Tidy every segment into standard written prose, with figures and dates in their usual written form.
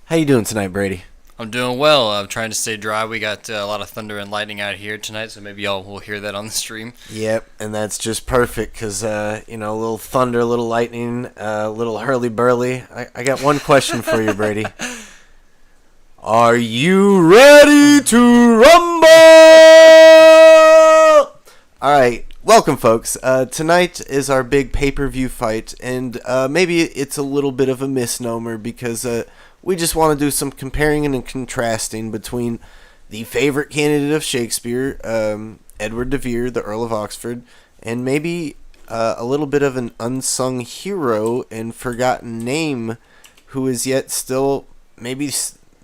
How you doing tonight, Brady? I'm doing well. I'm trying to stay dry. We got a lot of thunder and lightning out here tonight, so maybe y'all will hear that on the stream. Yep, and that's just perfect because, a little thunder, a little lightning, a little hurly-burly. I got one question for you, Brady. Are you ready to rumble? All right, welcome, folks. Tonight is our big pay-per-view fight, and maybe it's a little bit of a misnomer because we just want to do some comparing and contrasting between the favorite candidate of Shakespeare, Edward DeVere, the Earl of Oxford, and maybe a little bit of an unsung hero and forgotten name who is yet still maybe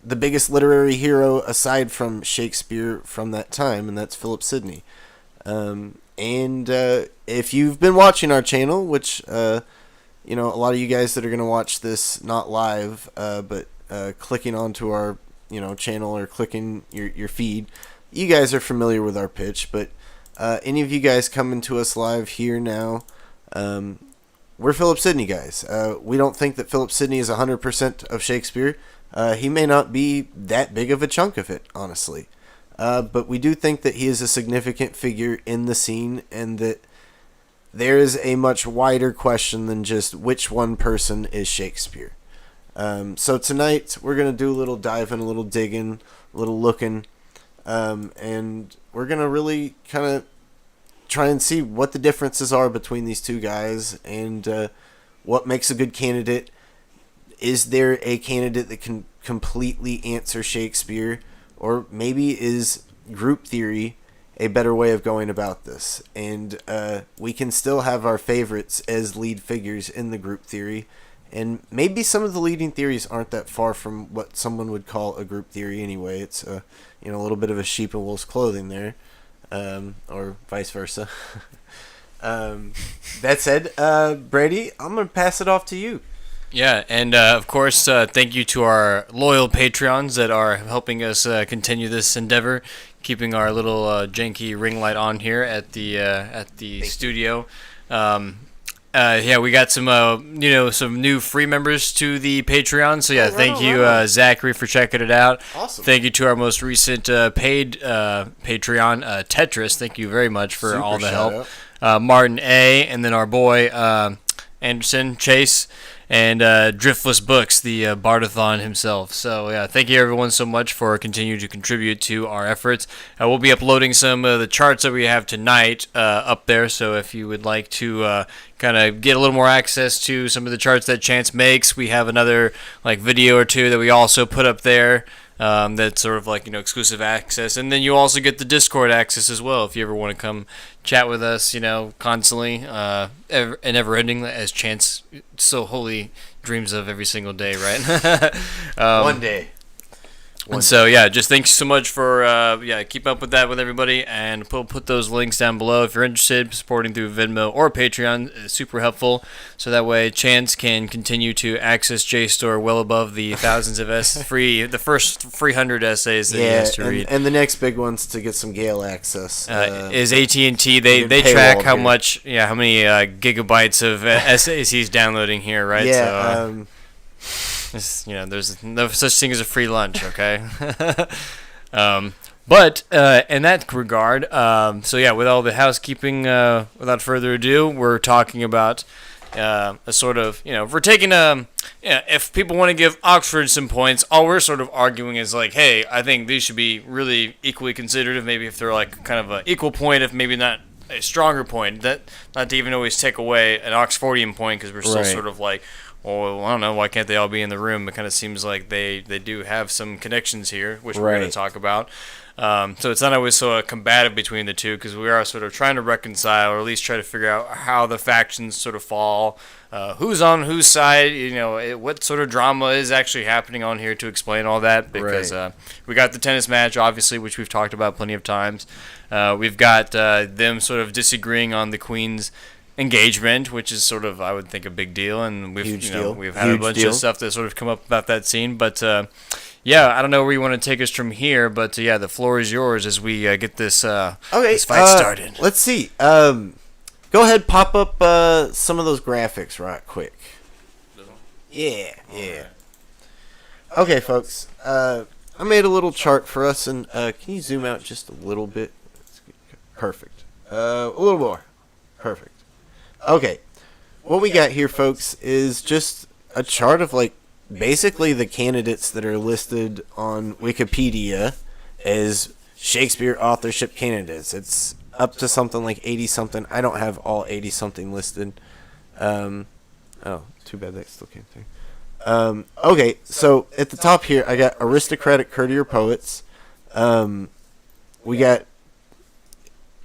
the biggest literary hero aside from Shakespeare from that time, and that's Philip Sidney. And if you've been watching our channel, which a lot of you guys that are going to watch this not live, but clicking onto our channel or clicking your feed, you guys are familiar with our pitch. But any of you guys coming to us live here now, we're Philip Sidney guys. We don't think that Philip Sidney is 100% of Shakespeare. He may not be that big of a chunk of it, honestly. But we do think that he is a significant figure in the scene, and that there is a much wider question than just which one person is Shakespeare. So tonight we're going to do a little diving, a little digging, a little looking, and we're going to really kind of try and see what the differences are between these two guys and what makes a good candidate. Is there a candidate that can completely answer Shakespeare, or maybe is group theory a better way of going about this? And we can still have our favorites as lead figures in the group theory, and maybe some of the leading theories aren't that far from what someone would call a group theory anyway. It's a little bit of a sheep in wolf's clothing there, or vice versa. That said, Brady, I'm going to pass it off to you. Yeah, and of course, thank you to our loyal Patreons that are helping us continue this endeavor, keeping our little janky ring light on here at the studio. We got some new free members to the Patreon. So yeah, thank you, Zachary, for checking it out. Awesome. Thank you to our most recent paid Patreon, Tetris. Thank you very much for all the help. Martin A, and then our boy Anderson Chase. And Driftless Books, the Bardathon himself. So, yeah, thank you everyone so much for continuing to contribute to our efforts. We'll be uploading some of the charts that we have tonight up there, so if you would like to kind of get a little more access to some of the charts that Chance makes, we have another video or two that we also put up there. That's sort of exclusive access, and then you also get the Discord access as well if you ever want to come chat with us, constantly, and never-ending, as Chance so wholly dreams of every single day, right? One day. So yeah, just thanks so much for keep up with that with everybody, and we'll put those links down below if you're interested. Supporting through Venmo or Patreon is super helpful, so that way Chance can continue to access JSTOR well above the thousands of the first 300 essays that he has to read. And the next big one's to get some Gale access. Is AT&T? They track how many gigabytes of essays he's downloading here, right? Yeah. There's no such thing as a free lunch, okay? But in that regard, with all the housekeeping, without further ado, we're talking about a sort of, if we're taking if people want to give Oxford some points, all we're sort of arguing is hey, I think these should be really equally considered, maybe if they're kind of an equal point, if maybe not a stronger point, that not to even always take away an Oxfordian point, because we're still sort of well, I don't know, why can't they all be in the room? It kind of seems like they do have some connections here, which we're going to talk about. So it's not always so combative between the two, because we are sort of trying to reconcile, or at least try to figure out how the factions sort of fall, who's on whose side, what sort of drama is actually happening on here to explain all that, because we got the tennis match, obviously, which we've talked about plenty of times. We've got them sort of disagreeing on the Queen's engagement, which is sort of, I would think, a big deal, and we've had a bunch of stuff that sort of come up about that scene, but I don't know where you want to take us from here, but the floor is yours as we get this this fight started. Let's see. Go ahead, pop up some of those graphics right quick. Yeah. Okay, folks. I made a little chart for us, and can you zoom out just a little bit? Perfect. A little more. Perfect. Okay. What we got here, folks, is just a chart of, like, basically the candidates that are listed on Wikipedia as Shakespeare authorship candidates. It's up to something like 80-something. I don't have all 80-something listed. Oh, too bad that still came through. Okay, so at the top here, I got aristocratic courtier poets. We got,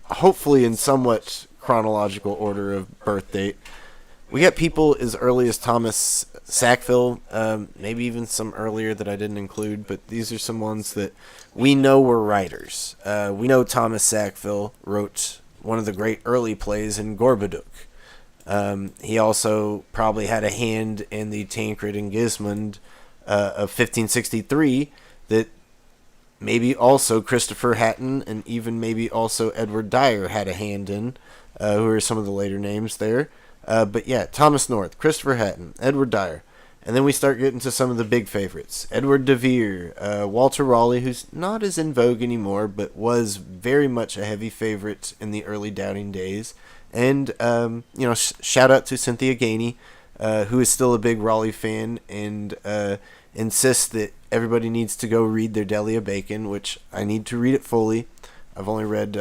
hopefully in somewhat chronological order of birth date, we got people as early as Thomas Sackville, maybe even some earlier that I didn't include, but these are some ones that we know were writers. We know Thomas Sackville wrote one of the great early plays in Gorboduc. He also probably had a hand in the Tancred and Gismund of 1563 that maybe also Christopher Hatton and even maybe also Edward Dyer had a hand in, who are some of the later names there. But yeah, Thomas North, Christopher Hatton, Edward Dyer. And then we start getting to some of the big favorites. Edward DeVere, Walter Raleigh, who's not as in vogue anymore, but was very much a heavy favorite in the early Doubting days. And, shout out to Cynthia Gainey, who is still a big Raleigh fan and insists that everybody needs to go read their Delia Bacon, which I need to read it fully. I've only read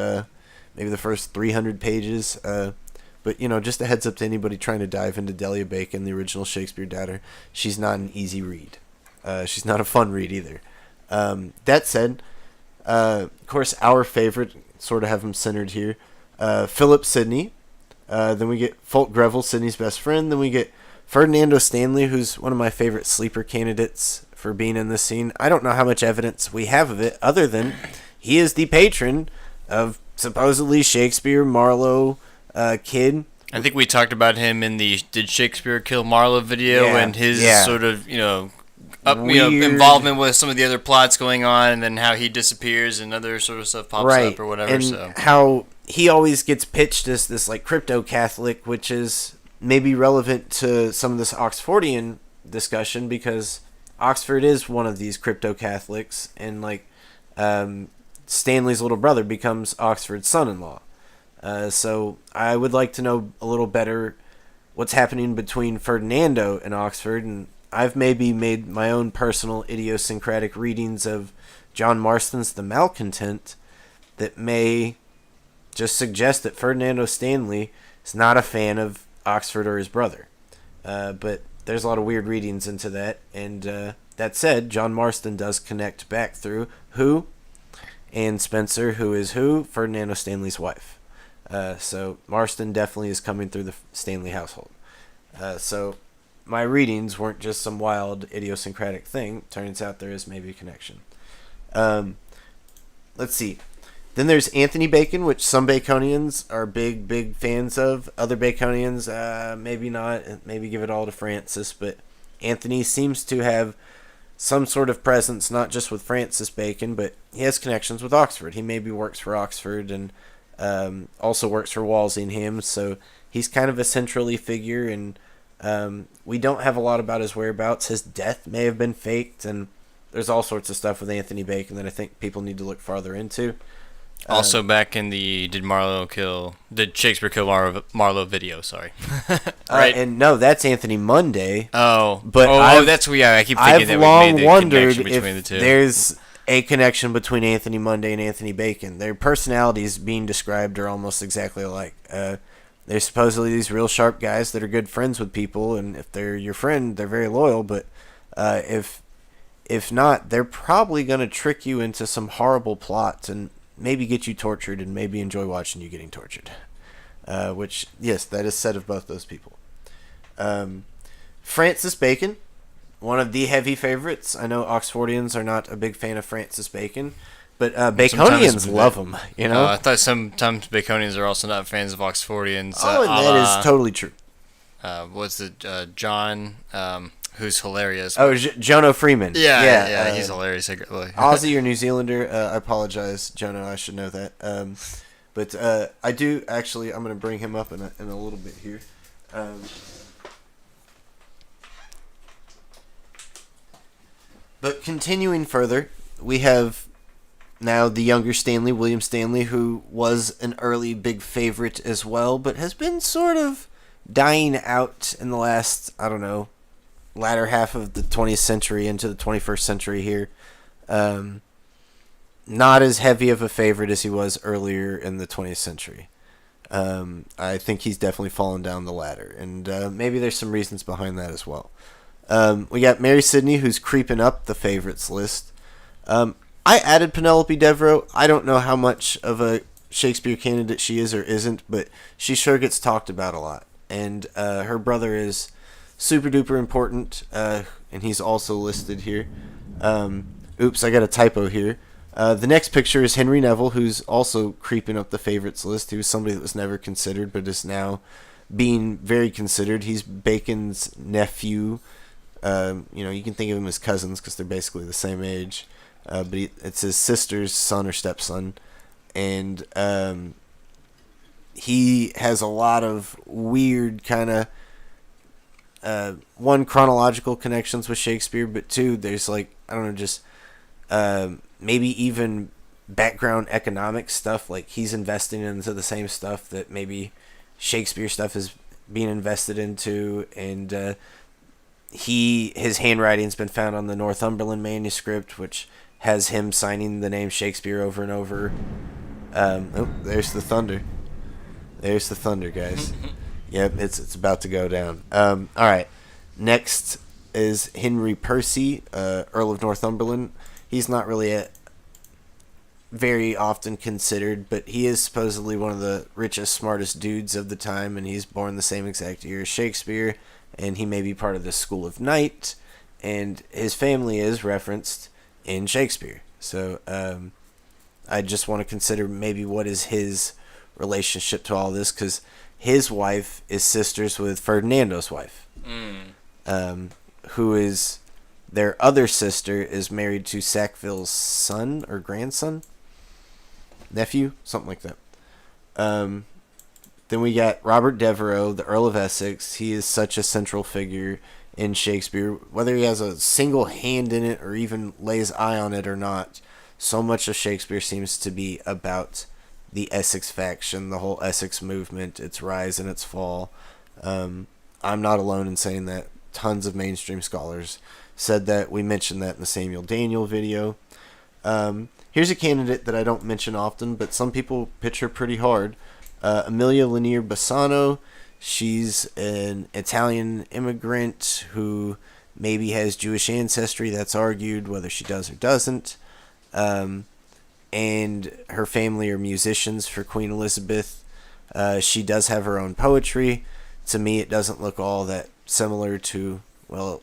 maybe the first 300 pages. But, just a heads up to anybody trying to dive into Delia Bacon, the original Shakespeare daughter. She's not an easy read. She's not a fun read either. That said, of course, our favorite, sort of have him centered here, Philip Sidney. Then we get Fulk Greville, Sidney's best friend. Then we get Ferdinando Stanley, who's one of my favorite sleeper candidates for being in this scene. I don't know how much evidence we have of it, other than he is the patron of supposedly Shakespeare, Marlowe, Kid. I think we talked about him in the Did Shakespeare Kill Marlowe video and his sort of, involvement with some of the other plots going on, and then how he disappears and other sort of stuff pops up or whatever. And how he always gets pitched as this like crypto-Catholic, which is maybe relevant to some of this Oxfordian discussion because Oxford is one of these crypto-Catholics, and Stanley's little brother becomes Oxford's son-in-law. So I would like to know a little better what's happening between Ferdinando and Oxford, and I've maybe made my own personal idiosyncratic readings of John Marston's The Malcontent that may just suggest that Ferdinando Stanley is not a fan of Oxford or his brother. But there's a lot of weird readings into that, and that said, John Marston does connect back through who? Anne Spencer, who is who? Ferdinando Stanley's wife. So Marston definitely is coming through the Stanley household. So my readings weren't just some wild idiosyncratic thing. Turns out there is maybe a connection. Let's see. Then there's Anthony Bacon, which some Baconians are big fans of. Other Baconians, maybe not. Maybe give it all to Francis. But Anthony seems to have some sort of presence, not just with Francis Bacon, but he has connections with Oxford. He maybe works for Oxford and also works for Walsingham, so he's kind of a centrally figure, and we don't have a lot about his whereabouts. His death may have been faked, and there's all sorts of stuff with Anthony Bacon that I think people need to look farther into. Also, back in the Did Shakespeare Kill Marlowe video, sorry. Right. And no, that's Anthony Monday. Oh. But that's weird. I keep thinking I've long wondered if there's a connection between Anthony Monday and Anthony Bacon. Their personalities being described are almost exactly alike. They're supposedly these real sharp guys that are good friends with people, and if they're your friend, they're very loyal, but if not, they're probably going to trick you into some horrible plots and maybe get you tortured and maybe enjoy watching you getting tortured. Which, yes, that is said of both those people. Francis Bacon, one of the heavy favorites. I know Oxfordians are not a big fan of Francis Bacon, but Baconians love him. I thought sometimes Baconians are also not fans of Oxfordians. And that is totally true. What's the John, who's hilarious? Oh, Jono Freeman. Yeah, he's hilarious. Aussie or New Zealander? I apologize, Jono. I should know that. But I do actually. I'm going to bring him up in a little bit here. But continuing further, we have now the younger Stanley, William Stanley, who was an early big favorite as well, but has been sort of dying out in the last, I don't know, latter half of the 20th century into the 21st century here. Not as heavy of a favorite as he was earlier in the 20th century. I think he's definitely fallen down the ladder, and maybe there's some reasons behind that as well. We got Mary Sidney, who's creeping up the favorites list. I added Penelope Devereux. I don't know how much of a Shakespeare candidate she is or isn't, but she sure gets talked about a lot. And her brother is super duper important, and he's also listed here. Oops, I got a typo here. The next picture is Henry Neville, who's also creeping up the favorites list. He was somebody that was never considered, but is now being very considered. He's Bacon's nephew. You can think of him as cousins because they're basically the same age. But it's his sister's son or stepson. And he has a lot of weird kind of, one, chronological connections with Shakespeare, but two, there's just maybe even background economic stuff. Like he's investing into the same stuff that maybe Shakespeare stuff is being invested into. And his handwriting's been found on the Northumberland manuscript, which has him signing the name Shakespeare over and over. There's the thunder. There's the thunder, guys. Yep, it's about to go down. All right. Next is Henry Percy, Earl of Northumberland. He's not really very often considered, but he is supposedly one of the richest, smartest dudes of the time, and he's born the same exact year as Shakespeare, and he may be part of the School of Knight, and his family is referenced in Shakespeare. So I just want to consider maybe what is his relationship to all this, because his wife is sisters with Ferdinando's wife, who is their other sister is married to Sackville's son or grandson, nephew, something like that. Then we got Robert Devereux, the Earl of Essex. He is such a central figure in Shakespeare, whether he has a single hand in it or even lays eye on it or not. So much of Shakespeare seems to be about the Essex faction, the whole Essex movement, its rise and its fall. I'm not alone in saying that. Tons of mainstream scholars said that. We mentioned that in the Samuel Daniel video. Here's a candidate that I don't mention often, but some people pitch her pretty hard. Amelia Lanier Bassano. She's an Italian immigrant who maybe has Jewish ancestry. That's argued whether she does or doesn't. And her family are musicians for Queen Elizabeth. She does have her own poetry. To me, it doesn't look all that similar to, well,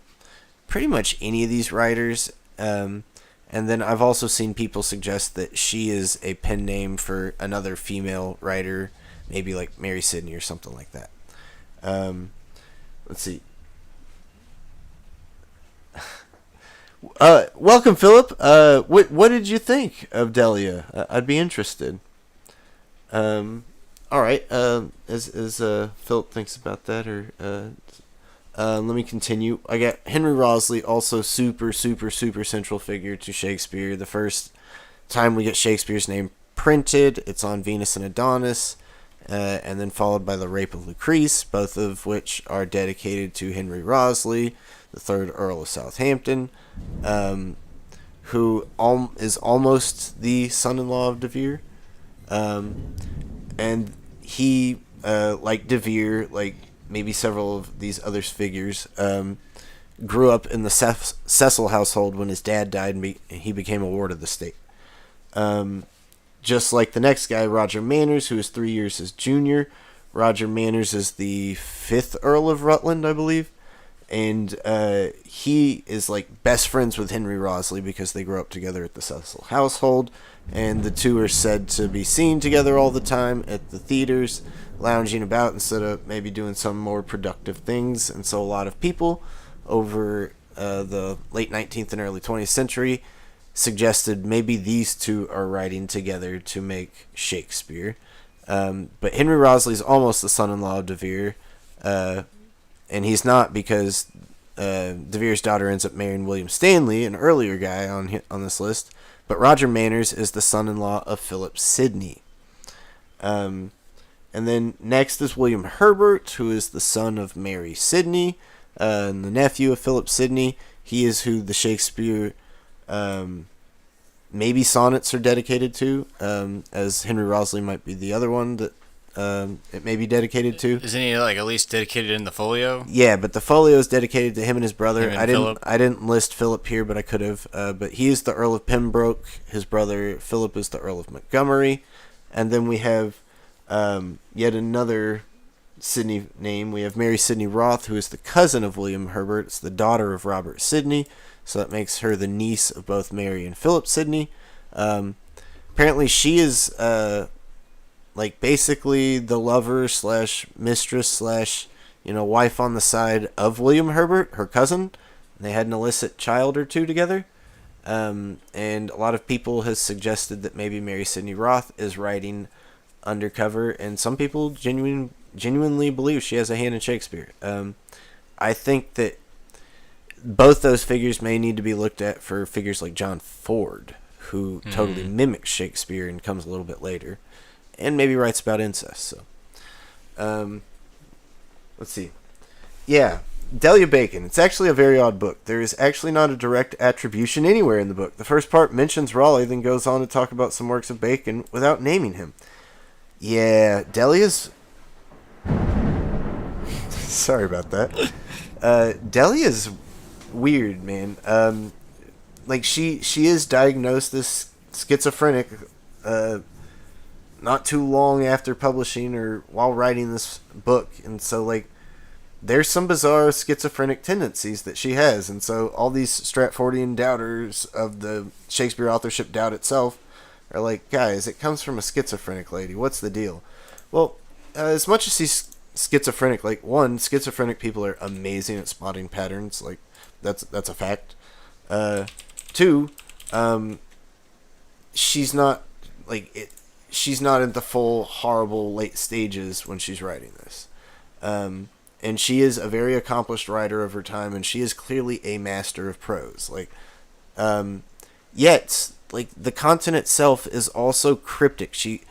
pretty much any of these writers. And then I've also seen people suggest that she is a pen name for another female writer, maybe like Mary Sidney or something like that. Let's see. Welcome, Philip. What did you think of Delia? I'd be interested. All right. As Philip thinks about that, or let me continue. I got Henry Wriothesley, also super central figure to Shakespeare. The first time we get Shakespeare's name printed, it's on Venus and Adonis, and then followed by The Rape of Lucrece, both of which are dedicated to Henry Wriothesley, the third Earl of Southampton, who is almost the son-in-law of DeVere. And he, like DeVere, like maybe several of these other figures, grew up in the Cecil household when his dad died, and he became a ward of the state. Just like the next guy, Roger Manners, who is 3 years his junior. Roger Manners is the 5th Earl of Rutland, I believe. And he is like best friends with Henry Wriothesley because they grew up together at the Cecil household. And the two are said to be seen together all the time at the theaters, lounging about instead of maybe doing some more productive things. And so a lot of people over the late 19th and early 20th century suggested maybe these two are writing together to make Shakespeare. But Henry Wriothesley is almost the son-in-law of DeVere, and he's not, because DeVere's daughter ends up marrying William Stanley, an earlier guy on this list. But Roger Manners is the son-in-law of Philip Sidney. And then next is William Herbert, who is the son of Mary Sidney, and the nephew of Philip Sidney. He is who the Shakespeare maybe sonnets are dedicated to, as Henry Wriothesley might be the other one that it may be dedicated to. Isn't he like at least dedicated in the folio? Yeah, but the folio is dedicated to him and his brother. Philip. I didn't list Philip here, but I could have. But he is the Earl of Pembroke. His brother Philip is the Earl of Montgomery, and then we have yet another Sidney name. We have Mary Sidney Roth, who is the cousin of William Herbert. It's the daughter of Robert Sidney, so that makes her the niece of both Mary and Philip Sidney. Apparently, she is like basically the lover slash mistress slash wife on the side of William Herbert, her cousin. They had an illicit child or two together. And a lot of people has suggested that maybe Mary Sidney Roth is writing undercover, and some people genuinely believe she has a hand in Shakespeare. I think that both those figures may need to be looked at for figures like John Ford, who totally mimics Shakespeare and comes a little bit later, and maybe writes about incest. So, let's see. Yeah, Delia Bacon. It's actually a very odd book. There is actually not a direct attribution anywhere in the book. The first part mentions Raleigh, then goes on to talk about some works of Bacon without naming him. Yeah, Delia's... Sorry about that. Delia's weird, man. Like, she is diagnosed as schizophrenic not too long after publishing or while writing this book. And so, like, there's some bizarre schizophrenic tendencies that she has. And so all these Stratfordian doubters of the Shakespeare authorship doubt itself are like, guys, it comes from a schizophrenic lady. What's the deal? Well, as much as she's schizophrenic, like, one, schizophrenic people are amazing at spotting patterns. Like, that's a fact. Two, she's not, like, she's not in the full horrible late stages when she's writing this. And she is a very accomplished writer of her time, and she is clearly a master of prose. Like, yet, like, the content itself is also cryptic. She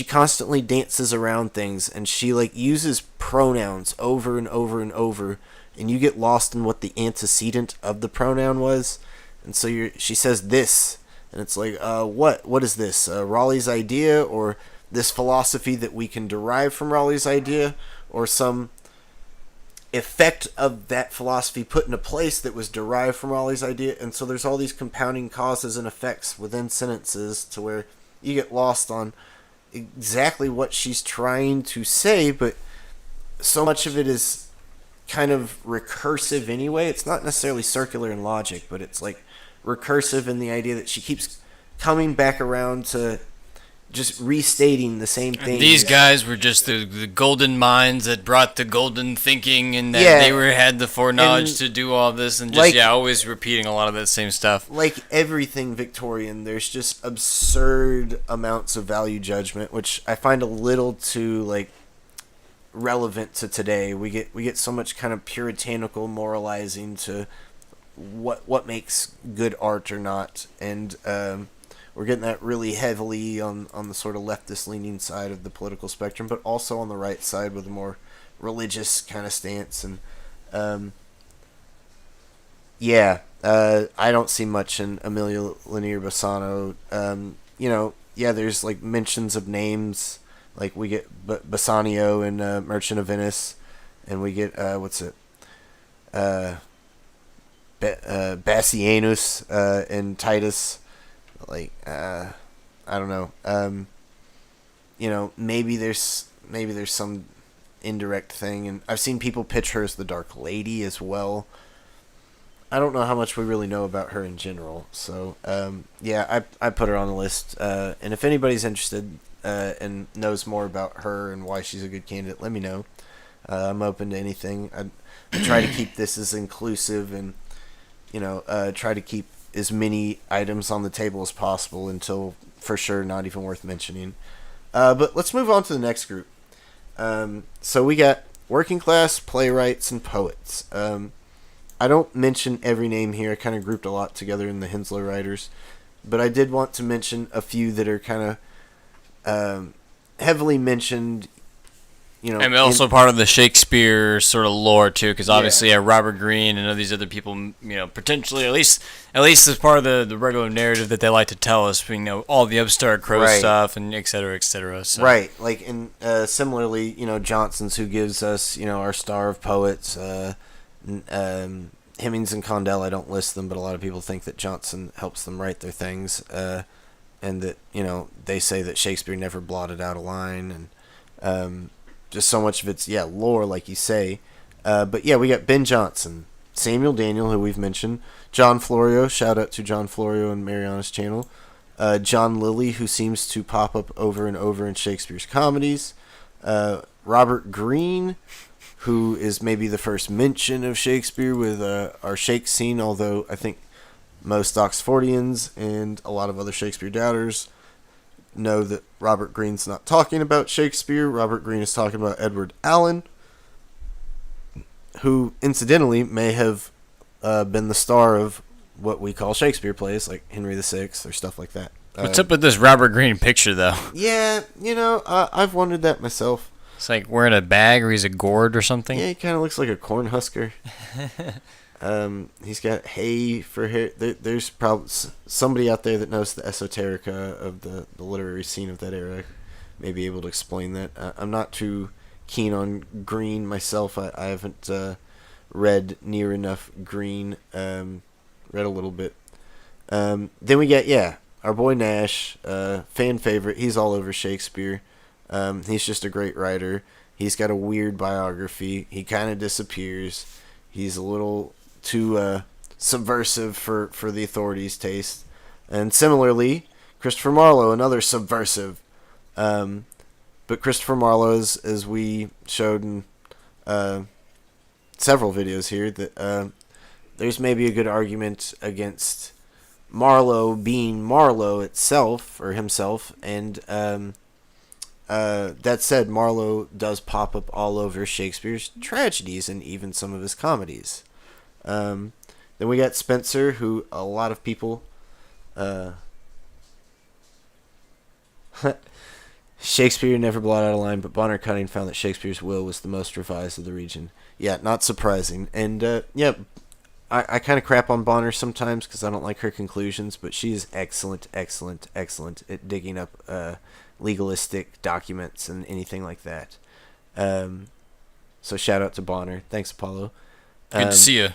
constantly dances around things, and she, like, uses pronouns over and over and over, and you get lost in what the antecedent of the pronoun was. And so she says this, and it's like, what is this? Raleigh's idea, or this philosophy that we can derive from Raleigh's idea, or some effect of that philosophy put into place that was derived from Raleigh's idea. And so there's all these compounding causes and effects within sentences to where you get lost on exactly what she's trying to say, but so much of it is kind of recursive anyway. It's not necessarily circular in logic, but it's like recursive in the idea that she keeps coming back around to just restating the same thing. These guys were just the golden minds that brought the golden thinking, and that they had the foreknowledge to do all this, and just, always repeating a lot of that same stuff. Like everything Victorian, there's just absurd amounts of value judgment, which I find a little too, like, relevant to today. We get so much kind of puritanical moralizing to what makes good art or not, and we're getting that really heavily on the sort of leftist leaning side of the political spectrum, but also on the right side with a more religious kind of stance. And I don't see much in Emilio Lanier Bassano. There's like mentions of names, like we get Bassanio in Merchant of Venice, and we get Bassianus in Titus. Like, I don't know. Maybe there's some indirect thing, and I've seen people pitch her as the Dark Lady as well. I don't know how much we really know about her in general, so I put her on the list. And if anybody's interested and knows more about her and why she's a good candidate, let me know. I'm open to anything. I try to keep this as inclusive, and try to keep as many items on the table as possible until for sure not even worth mentioning. But let's move on to the next group. So we got working class playwrights and poets. I don't mention every name here. I kind of grouped a lot together in the Henslow writers, but I did want to mention a few that are kind of heavily mentioned. And also part of the Shakespeare sort of lore too, because obviously Robert Greene and all these other people, potentially at least as part of the regular narrative that they like to tell us, all the upstart crow stuff and et cetera, et cetera. So. Right, like similarly, Johnson's who gives us, our star of poets, Hemmings and Condell. I don't list them, but a lot of people think that Johnson helps them write their things, and that they say that Shakespeare never blotted out a line, and just so much of it's lore, like you say. But we got Ben Jonson, Samuel Daniel, who we've mentioned, John Florio. Shout out to John Florio and Mariana's channel. John Lilly, who seems to pop up over and over in Shakespeare's comedies. Robert Greene, who is maybe the first mention of Shakespeare with our Shake scene, although I think most Oxfordians and a lot of other Shakespeare doubters know that Robert Greene's not talking about Shakespeare. Robert Greene is talking about Edward Allen, who incidentally may have been the star of what we call Shakespeare plays, like Henry VI or stuff like that. What's up with this Robert Greene picture, though? Yeah, I've wondered that myself. It's like wearing a bag, or he's a gourd or something. Yeah, he kind of looks like a cornhusker. He's got hay for hair. There's probably somebody out there that knows the esoterica of the literary scene of that era. May be able to explain that. I'm not too keen on Greene myself. I haven't read near enough Greene. Read a little bit. Then we get our boy Nash, fan favorite. He's all over Shakespeare. He's just a great writer. He's got a weird biography. He kind of disappears. He's a little too subversive for the authorities' taste. And similarly, Christopher Marlowe, another subversive. But Christopher Marlowe, as we showed in several videos here, that there's maybe a good argument against Marlowe being Marlowe itself, or himself, and that said, Marlowe does pop up all over Shakespeare's tragedies and even some of his comedies. Then we got Spencer, who a lot of people... Shakespeare never blotted out a line, but Bonner Cutting found that Shakespeare's will was the most revised of the region. Yeah, not surprising. And, I kind of crap on Bonner sometimes because I don't like her conclusions, but she is excellent at digging up legalistic documents and anything like that. So shout out to Bonner. Thanks, Apollo. Good to see you.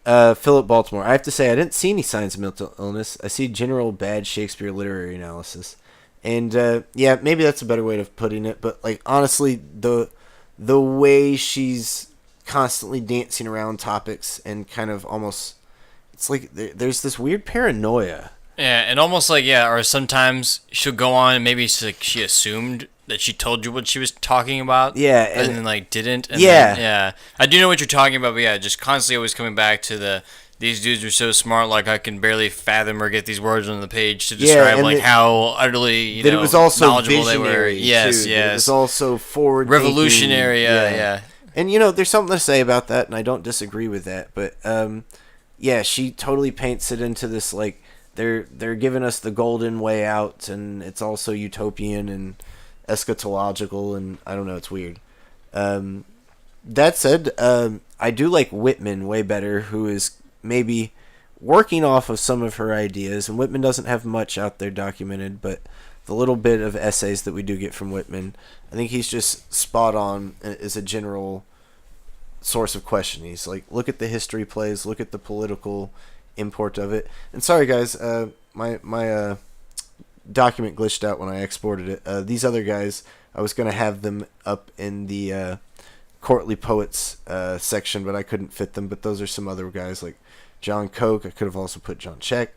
Philip Baltimore. I have to say, I didn't see any signs of mental illness. I see general bad Shakespeare literary analysis. And, maybe that's a better way of putting it. But, honestly, the way she's constantly dancing around topics and kind of almost... It's like there's this weird paranoia. Yeah, and almost or sometimes she'll go on and maybe she assumed that she told you what she was talking about. Yeah. And then, didn't. And yeah. Then, I do know what you're talking about, but just constantly always coming back to these dudes are so smart, I can barely fathom or get these words on the page to describe, how utterly, it was also knowledgeable they were. Yes, yes. It was also forward revolutionary, yeah. And, there's something to say about that, and I don't disagree with that. But, she totally paints it into this, they're giving us the golden way out, and it's also utopian and eschatological, and I don't know, it's weird. That said, I do like Whitman way better, who is maybe working off of some of her ideas, and Whitman doesn't have much out there documented, but the little bit of essays that we do get from Whitman, I think he's just spot on as a general source of question. He's look at the history plays, look at the political import of it. And sorry guys, my document glitched out when I exported it. These other guys, I was going to have them up in the courtly poets section, but I couldn't fit them. But those are some other guys like John Coke. I could have also put John Check,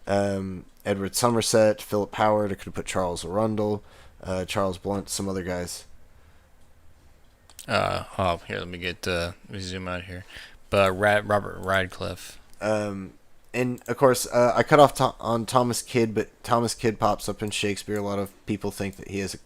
Edward Somerset, Philip Howard. I could have put Charles Arundel, Charles Blunt, some other guys. Here, let me zoom out here. But Robert Radcliffe. And of course, I cut off on Thomas Kidd, but Thomas Kidd pops up in Shakespeare. A lot of people think that he has a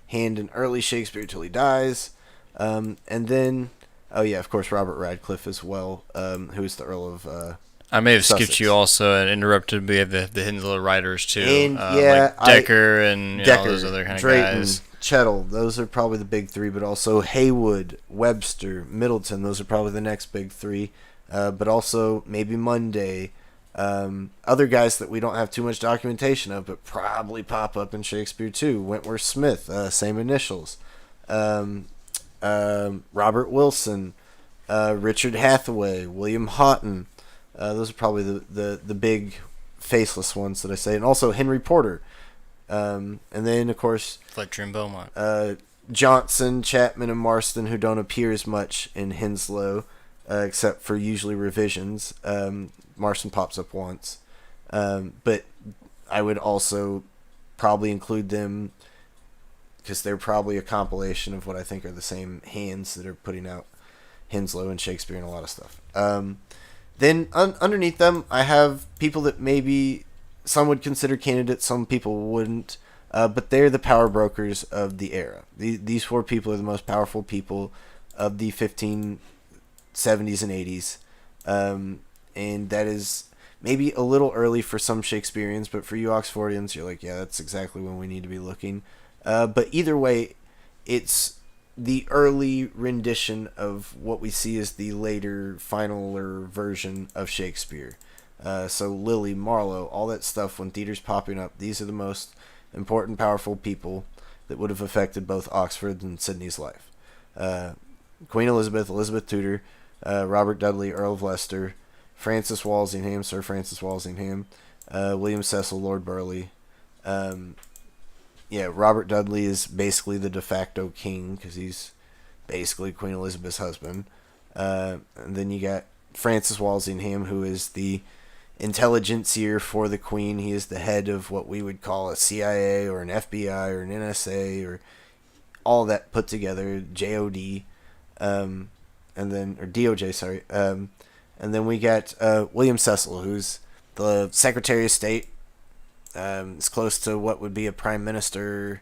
hand in early Shakespeare till he dies. And then Oh yeah, of course, Robert Radcliffe as well, who is the Earl of I may have Sussex. skipped you also and interrupted. We have the Henslow writers too, And like Decker and all those other kind of Drayton, guys. Chettle. Those are probably the big three, but also Haywood, Webster, Middleton. Those are probably the next big three. But also maybe Monday. Other guys that we don't have too much documentation of, but probably pop up in Shakespeare too. Wentworth Smith, same initials. Robert Wilson, Richard Hathaway, William Houghton. Those are probably the big faceless ones that I say. And also Henry Porter. And then, of course, Fletcher and Beaumont. Johnson, Chapman, and Marston, who don't appear as much in Henslow, except for usually revisions. Marston pops up once. But I would also probably include them because they're probably a compilation of what I think are the same hands that are putting out Henslow and Shakespeare and a lot of stuff. Then underneath them, I have people that maybe some would consider candidates, some people wouldn't, but they're the power brokers of the era. These four people are the most powerful people of the 1570s and 80s, and that is maybe a little early for some Shakespeareans, but for you Oxfordians, you're like, yeah, that's exactly when we need to be looking. But either way, it's the early rendition of what we see as the later, finaler version of Shakespeare. So Lilly, Marlowe, all that stuff, when theater's popping up, these are the most important, powerful people that would have affected both Oxford and Sidney's life. Queen Elizabeth, Elizabeth Tudor, Robert Dudley, Earl of Leicester, Francis Walsingham, Sir Francis Walsingham, William Cecil, Lord Burleigh. Robert Dudley is basically the de facto king because he's basically Queen Elizabeth's husband. And then you got Francis Walsingham, who is the intelligencer for the Queen. He is the head of what we would call a CIA or an FBI or an NSA or all that put together, JOD, and then or DOJ, sorry. And then we got William Cecil, who's the Secretary of State. It's close to what would be a prime minister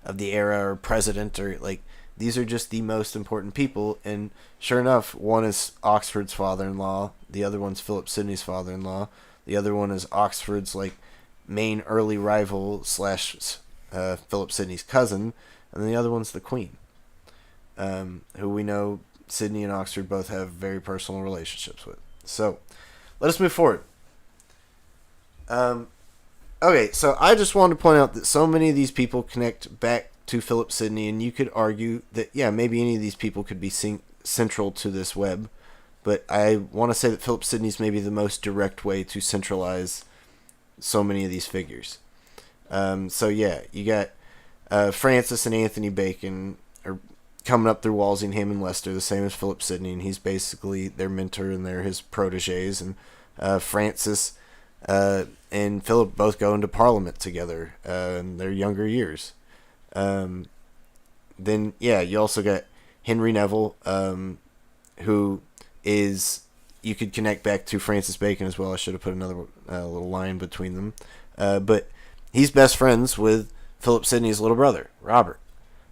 of the era or president, or like these are just the most important people. And sure enough, one is Oxford's father-in-law, the other one's Philip Sidney's father-in-law, the other one is Oxford's like main early rival / Philip Sidney's cousin, and then the other one's the Queen, who we know Sidney and Oxford both have very personal relationships with. So let us move forward. Okay, so I just wanted to point out that so many of these people connect back to Philip Sidney, and you could argue that, yeah, maybe any of these people could be central to this web, but I want to say that Philip Sidney's maybe the most direct way to centralize so many of these figures. So, yeah, you got Francis and Anthony Bacon are coming up through Walsingham and Leicester, the same as Philip Sidney, and he's basically their mentor and they're his proteges, and Francis and Philip both go into Parliament together in their younger years. Then, yeah, you also got Henry Neville, who is, you could connect back to Francis Bacon as well. I should have put another little line between them. But he's best friends with Philip Sidney's little brother, Robert.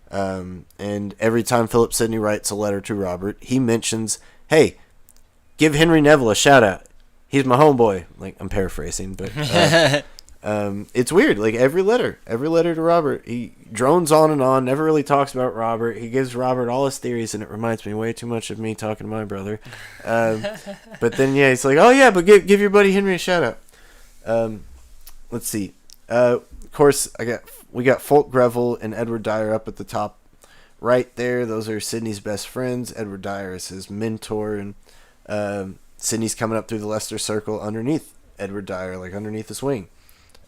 And every time Philip Sidney writes a letter to Robert, he mentions, hey, give Henry Neville a shout out. He's my homeboy. Like, I'm paraphrasing, but it's weird. Like, every letter to Robert, he drones on, never really talks about Robert. He gives Robert all his theories, and it reminds me way too much of me talking to my brother. But then, yeah, he's like, oh, yeah, but give your buddy Henry a shout-out. Let's see. Of course, we got Fulk Greville and Edward Dyer up at the top right there. Those are Sidney's best friends. Edward Dyer is his mentor, and Sidney's coming up through the Leicester Circle underneath Edward Dyer, like underneath his wing.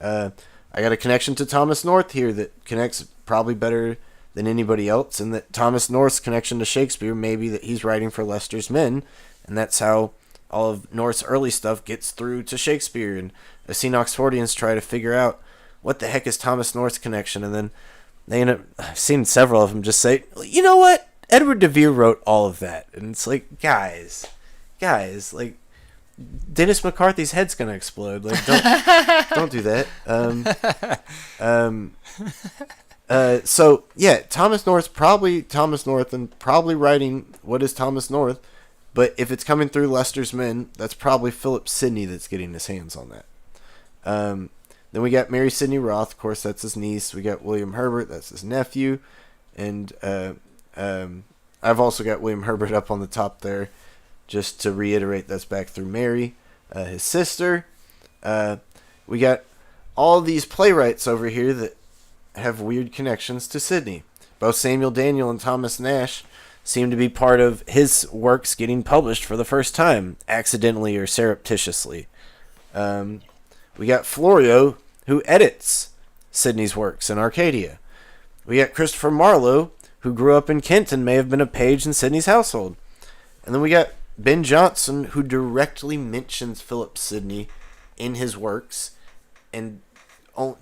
I got a connection to Thomas North here that connects probably better than anybody else, and that Thomas North's connection to Shakespeare may be that he's writing for Leicester's men, and that's how all of North's early stuff gets through to Shakespeare. And I've seen Oxfordians try to figure out what the heck is Thomas North's connection, and then they end up, I've seen several of them just say, you know what, Edward DeVere wrote all of that. And it's like, guys, like, Dennis McCarthy's head's gonna explode. Like, don't do that. So yeah, Thomas North and probably writing what is Thomas North, but if it's coming through Leicester's Men, that's probably Philip Sidney that's getting his hands on that. Then we got Mary Sidney Roth, of course, that's his niece. We got William Herbert, that's his nephew, and I've also got William Herbert up on the top there, just to reiterate that's back through Mary, his sister. We got all these playwrights over here that have weird connections to Sidney. Both Samuel Daniel and Thomas Nash seem to be part of his works getting published for the first time, accidentally or surreptitiously. We got Florio, who edits Sidney's works in Arcadia. We got Christopher Marlowe, who grew up in Kent and may have been a page in Sidney's household. And then we got Ben Jonson, who directly mentions Philip Sidney in his works and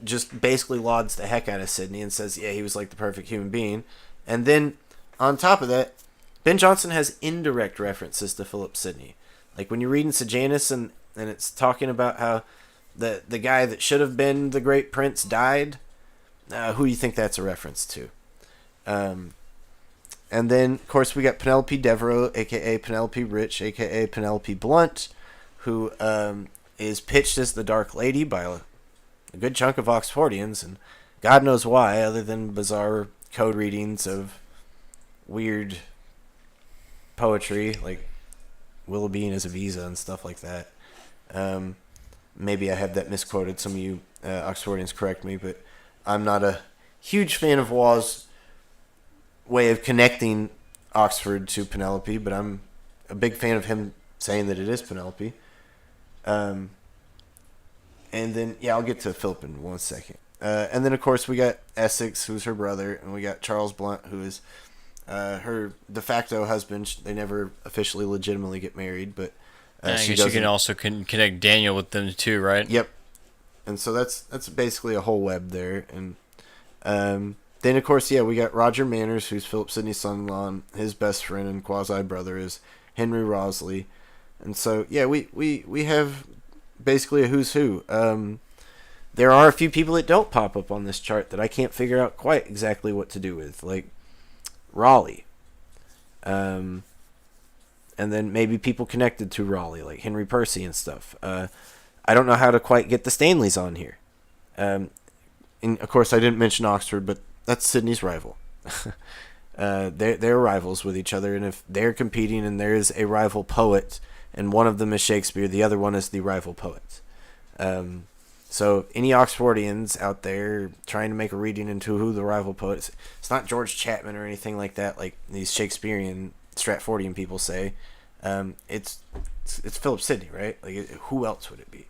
just basically lauds the heck out of Sidney and says, yeah, he was like the perfect human being. And then, on top of that, Ben Jonson has indirect references to Philip Sidney. Like when you're reading Sejanus and it's talking about how the guy that should have been the great prince died, who do you think that's a reference to? And then, of course, we got Penelope Devereux, a.k.a. Penelope Rich, a.k.a. Penelope Blunt, who is pitched as the Dark Lady by a good chunk of Oxfordians, and God knows why, other than bizarre code readings of weird poetry, like Willoughby and his Visa and stuff like that. Maybe I have that misquoted. Some of you Oxfordians correct me, but I'm not a huge fan of Waugh's way of connecting Oxford to Penelope, but I'm a big fan of him saying that it is Penelope. And then, yeah, I'll get to Philip in 1 second. And then, of course, we got Essex, who's her brother, and we got Charles Blount, who is her de facto husband. They never officially legitimately get married, but I guess you can also connect Daniel with them too, right? Yep. And so that's basically a whole web there. And then, of course, yeah, we got Roger Manners, who's Philip Sidney's son-in-law, and his best friend and quasi-brother is Henry Wriothesley. And so, yeah, we have basically a who's who. There are a few people that don't pop up on this chart that I can't figure out quite exactly what to do with, like Raleigh. And then maybe people connected to Raleigh, like Henry Percy and stuff. I don't know how to quite get the Stanleys on here. And of course, I didn't mention Oxford, but that's Sidney's rival. They're rivals with each other, and if they're competing and there is a rival poet, and one of them is Shakespeare, the other one is the rival poet. So any Oxfordians out there trying to make a reading into who the rival poet is, it's not George Chapman or anything like that, like these Shakespearean Stratfordian people say. It's Philip Sidney, right? Like, who else would it be?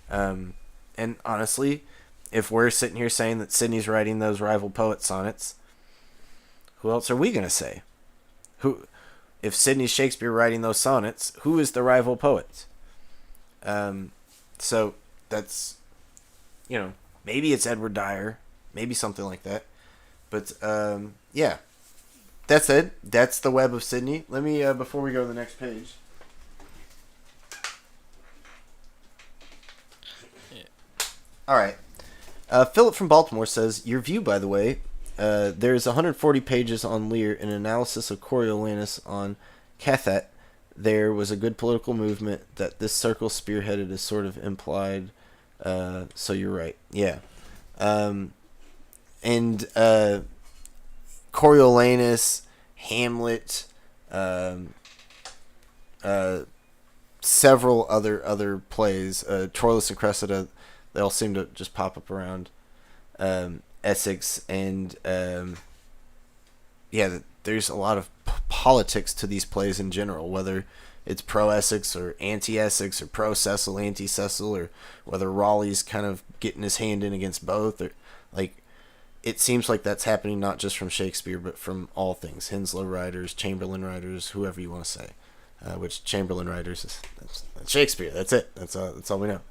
And honestly, if we're sitting here saying that Sidney's writing those rival poet sonnets, who else are we going to say? If Sidney's Shakespeare writing those sonnets, who is the rival poet? So that's, maybe it's Edward Dyer, maybe something like that. But, yeah. That's it. That's the web of Sidney. Let me, before we go to the next page. Yeah. All right. Philip from Baltimore says, your view, by the way, there's 140 pages on Lear, an analysis of Coriolanus on Cathet. There was a good political movement that this circle spearheaded is sort of implied. So you're right. Yeah. And Coriolanus, Hamlet, several other plays, Troilus and Cressida, they all seem to just pop up around Essex, and there's a lot of politics to these plays in general, whether it's pro-Essex or anti-Essex or pro-Cecil, anti-Cecil, or whether Raleigh's kind of getting his hand in against both, or like, it seems like that's happening not just from Shakespeare, but from all things. Henslow writers, Chamberlain writers, whoever you want to say. Which Chamberlain writers, that's Shakespeare. That's it. That's all we know.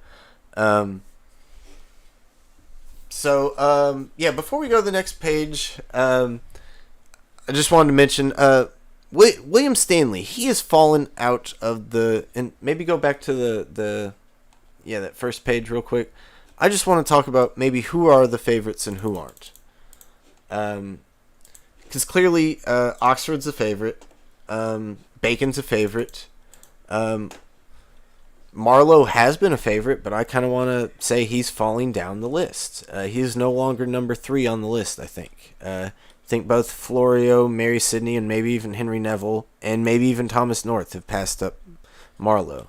Before we go to the next page, I just wanted to mention William Stanley. He has fallen out of and maybe go back to that first page real quick. I just want to talk about maybe who are the favorites and who aren't. Because clearly Oxford's a favorite. Bacon's a favorite. Marlowe has been a favorite, but I kind of want to say he's falling down the list. He is no longer number 3 on the list, I think. I think both Florio, Mary Sidney, and maybe even Henry Neville, and maybe even Thomas North have passed up Marlowe.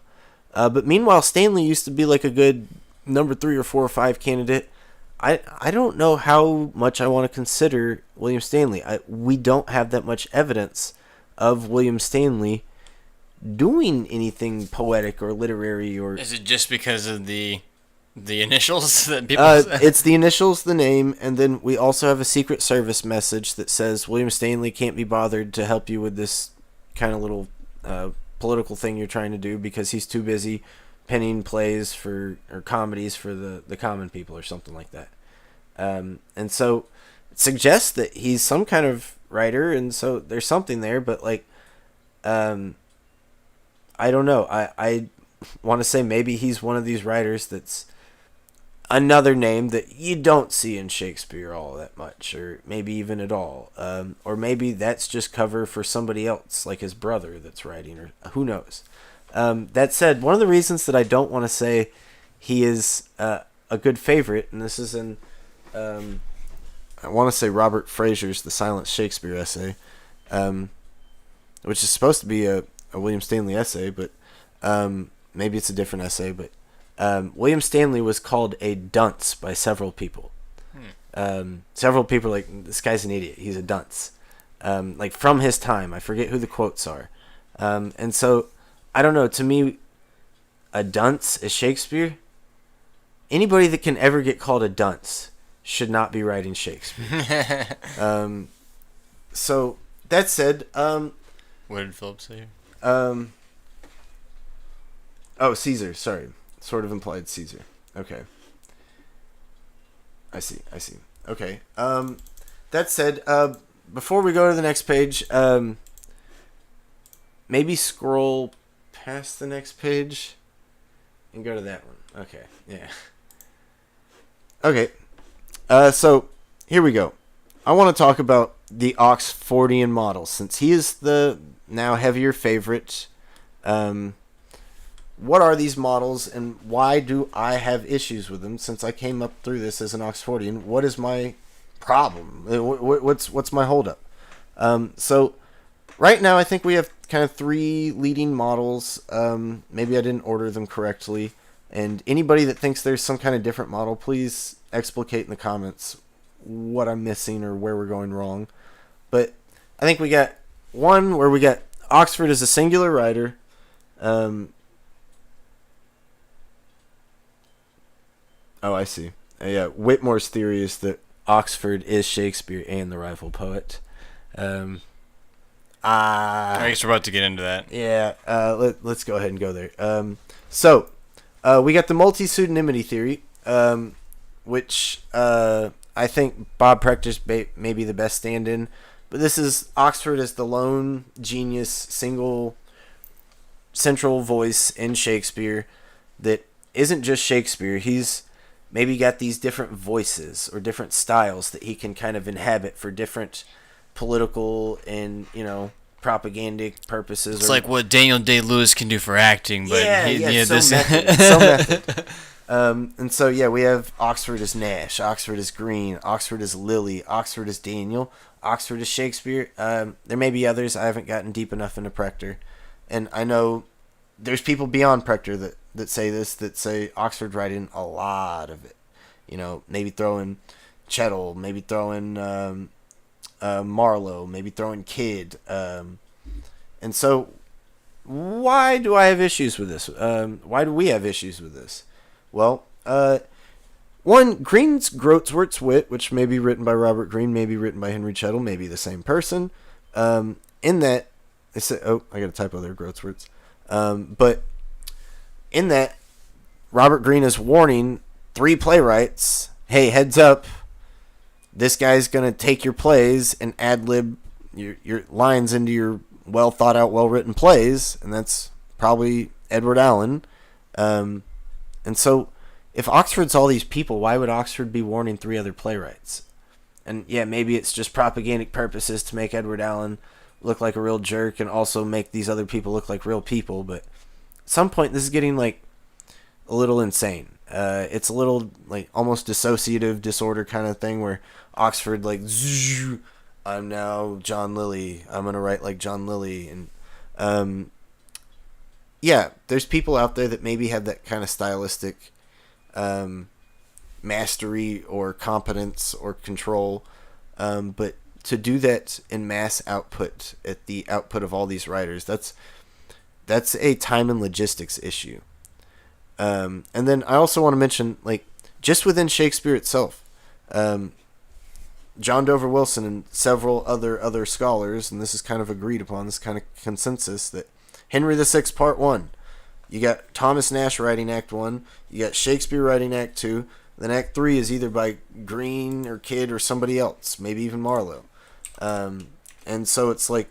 But meanwhile, Stanley used to be like a good number 3 or 4 or 5 candidate. I don't know how much I want to consider William Stanley. We don't have that much evidence of William Stanley doing anything poetic or literary. Or is it just because of the initials that people it's the initials, the name, and then we also have a Secret Service message that says William Stanley can't be bothered to help you with this kind of little political thing you're trying to do because he's too busy penning plays or comedies for the common people or something like that. And so it suggests that he's some kind of writer, and so there's something there, but like I don't know. I want to say maybe he's one of these writers that's another name that you don't see in Shakespeare all that much, or maybe even at all. Or maybe that's just cover for somebody else, like his brother that's writing, or who knows. That said, one of the reasons that I don't want to say he is a good favorite, and this is in, I want to say Robert Fraser's The Silent Shakespeare essay, which is supposed to be a William Stanley essay, but maybe it's a different essay, but William Stanley was called a dunce by several people. Several people are like, this guy's an idiot, he's a dunce. Like from his time, I forget who the quotes are. And so, I don't know, to me, a dunce is Shakespeare. Anybody that can ever get called a dunce should not be writing Shakespeare. So, that said, what did Philip say? Caesar, sorry. Sort of implied Caesar. Okay. I see. Okay. That said, before we go to the next page, maybe scroll past the next page and go to that one. Okay. Yeah. Okay. So here we go. I want to talk about the Oxfordian model, since he is the now heavier favorite. What are these models, and why do I have issues with them? Since I came up through this as an Oxfordian, what is my problem? What's my holdup? So right now I think we have kind of 3 leading models. Maybe I didn't order them correctly, and anybody that thinks there's some kind of different model, please explicate in the comments what I'm missing or where we're going wrong. But I think we got one where we got Oxford as a singular writer. Oh, I see. Yeah, Whitmore's theory is that Oxford is Shakespeare and the rival poet. I guess we're about to get into that. Yeah, let's go ahead and go there. So, we got the multi-pseudonymity theory, which I think Bob Proctor's may be the best stand-in. But this is Oxford as the lone genius, single central voice in Shakespeare that isn't just Shakespeare. He's maybe got these different voices or different styles that he can kind of inhabit for different political and, propagandic purposes. It's like what Daniel Day-Lewis can do for acting, but so method. And so, we have Oxford as Nash, Oxford as Green, Oxford as Lily, Oxford as Daniel, Oxford as Shakespeare. There may be others. I haven't gotten deep enough into Proctor. And I know there's people beyond Proctor that say this, that say Oxford writing a lot of it. Maybe throw in Chettle, maybe throw in Marlowe, maybe throw in Kidd. And so, why do I have issues with this? Why do we have issues with this? Well, one, Green's Groatswort's Wit, which may be written by Robert Greene, may be written by Henry Chettle, maybe the same person. In that, they say, I got a typo there, Groatswort's. But in that, Robert Greene is warning 3 playwrights, hey, heads up, this guy's going to take your plays and ad-lib your lines into your well-thought-out, well-written plays, and that's probably Edward Allen. And so, if Oxford's all these people, why would Oxford be warning 3 other playwrights? And yeah, maybe it's just propagandic purposes to make Edward Allen look like a real jerk and also make these other people look like real people. But at some point, this is getting like a little insane. It's a little like almost dissociative disorder kind of thing where Oxford like, I'm now John Lilly. I'm gonna write like John Lilly, and yeah, there's people out there that maybe have that kind of stylistic mastery or competence or control, but to do that in mass output at the output of all these writers, that's a time and logistics issue. And then I also want to mention, like, just within Shakespeare itself, John Dover Wilson and several other scholars, and this is kind of agreed upon, this kind of consensus, that Henry VI Part 1, you got Thomas Nash writing Act 1, you got Shakespeare writing Act 2, then Act 3 is either by Greene or Kidd or somebody else, maybe even Marlowe. And so it's like,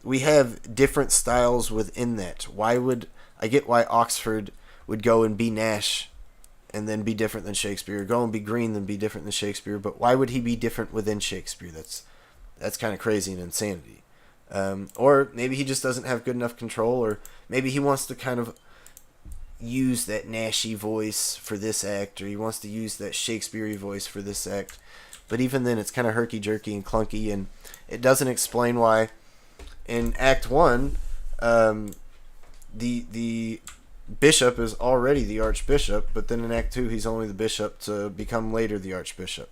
we have different styles within that. I get why Oxford would go and be Nash and then be different than Shakespeare, or go and be Greene then be different than Shakespeare, but why would he be different within Shakespeare? That's kind of crazy and insanity. Or maybe he just doesn't have good enough control, or maybe he wants to kind of use that Nashy voice for this act, or he wants to use that Shakespeare-y voice for this act. But even then, it's kind of herky-jerky and clunky, and it doesn't explain why in Act 1, the bishop is already the archbishop, but then in Act 2, he's only the bishop to become later the archbishop.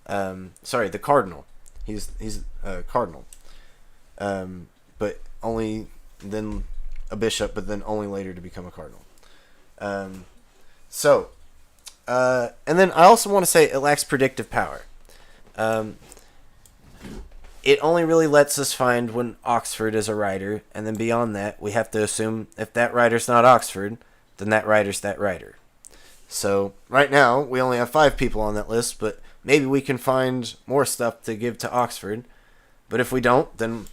The cardinal. He's a cardinal. But only then a bishop, but then only later to become a cardinal. And then I also want to say it lacks predictive power. It only really lets us find when Oxford is a writer, and then beyond that, we have to assume if that writer's not Oxford, then that writer's that writer. So right now, we only have 5 people on that list, but maybe we can find more stuff to give to Oxford. But if we don't, then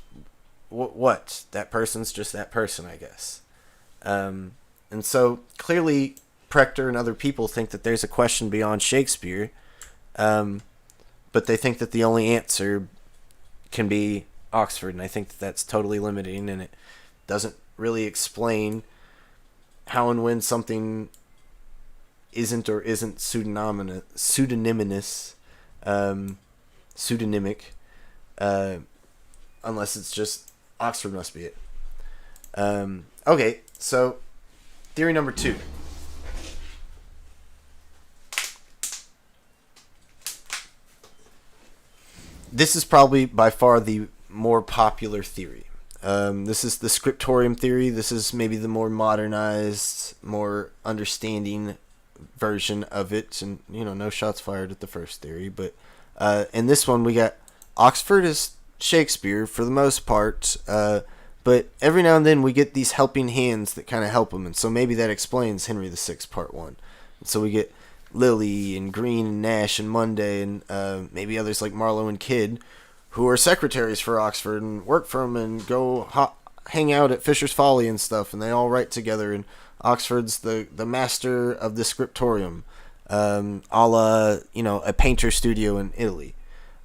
what? That person's just that person, I guess. And so clearly, Prechter and other people think that there's a question beyond Shakespeare, but they think that the only answer can be Oxford, and I think that that's totally limiting, and it doesn't really explain how and when something isn't or isn't pseudonymous, pseudonymic, unless it's just Oxford must be it. Okay, so theory number 2. This is probably by far the more popular theory. This is the Scriptorium theory. This is maybe the more modernized, more understanding version of it. And, no shots fired at the first theory. But in this one, we got Oxford is Shakespeare for the most part. But every now and then we get these helping hands that kind of help him. And so maybe that explains Henry VI Part 1. And so we get Lilly and Greene and Nash and Munday and maybe others like Marlowe and Kidd, who are secretaries for Oxford and work for him and go hang out at Fisher's Folly and stuff, and they all write together, and Oxford's the master of the Scriptorium, a la, a painter studio in Italy.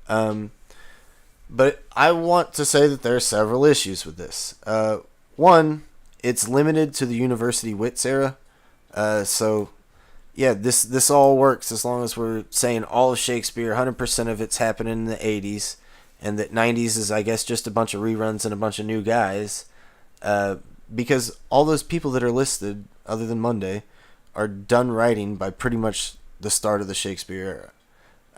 But I want to say that there are several issues with this. One, it's limited to the University Wits era, so yeah, this all works as long as we're saying all of Shakespeare, 100% of it's happening in the 80s, and that 90s is, I guess, just a bunch of reruns and a bunch of new guys, because all those people that are listed, other than Munday, are done writing by pretty much the start of the Shakespeare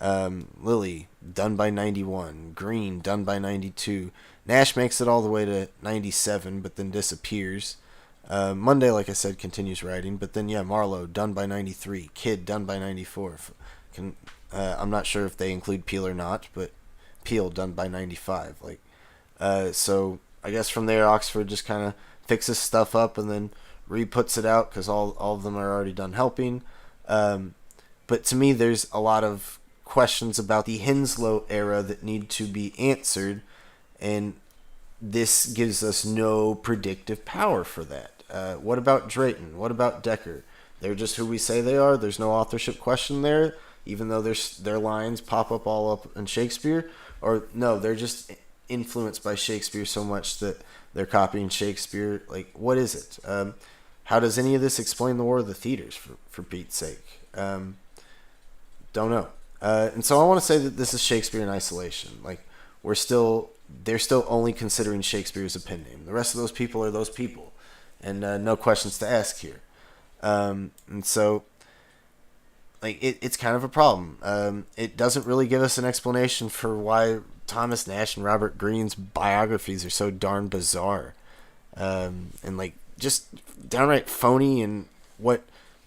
era. Lilly, done by 91. Greene, done by 92. Nash makes it all the way to 97, but then disappears. Munday, like I said, continues writing, but then Marlowe done by 93, Kidd done by 94. I'm not sure if they include Peel or not, but Peel done by 95. So I guess from there Oxford just kind of fixes stuff up and then re-puts it out because all of them are already done helping. But to me, there's a lot of questions about the Henslowe era that need to be answered, and this gives us no predictive power for that. What about Drayton? What about Dekker? They're just who we say they are. There's no authorship question there. even though their lines pop up all up in Shakespeare, or no, they're just influenced by Shakespeare so much that they're copying Shakespeare. Like, what is it? How does any of this explain the War of the Theaters, for Pete's sake? Don't know. And so I want to say that this is Shakespeare in isolation. Like, they're still only considering Shakespeare's a pen name. The rest of those people are those people, and no questions to ask here. And so, like, it's kind of a problem. It doesn't really give us an explanation for why Thomas Nash and Robert Greene's biographies are so darn bizarre, and like just downright phony. And what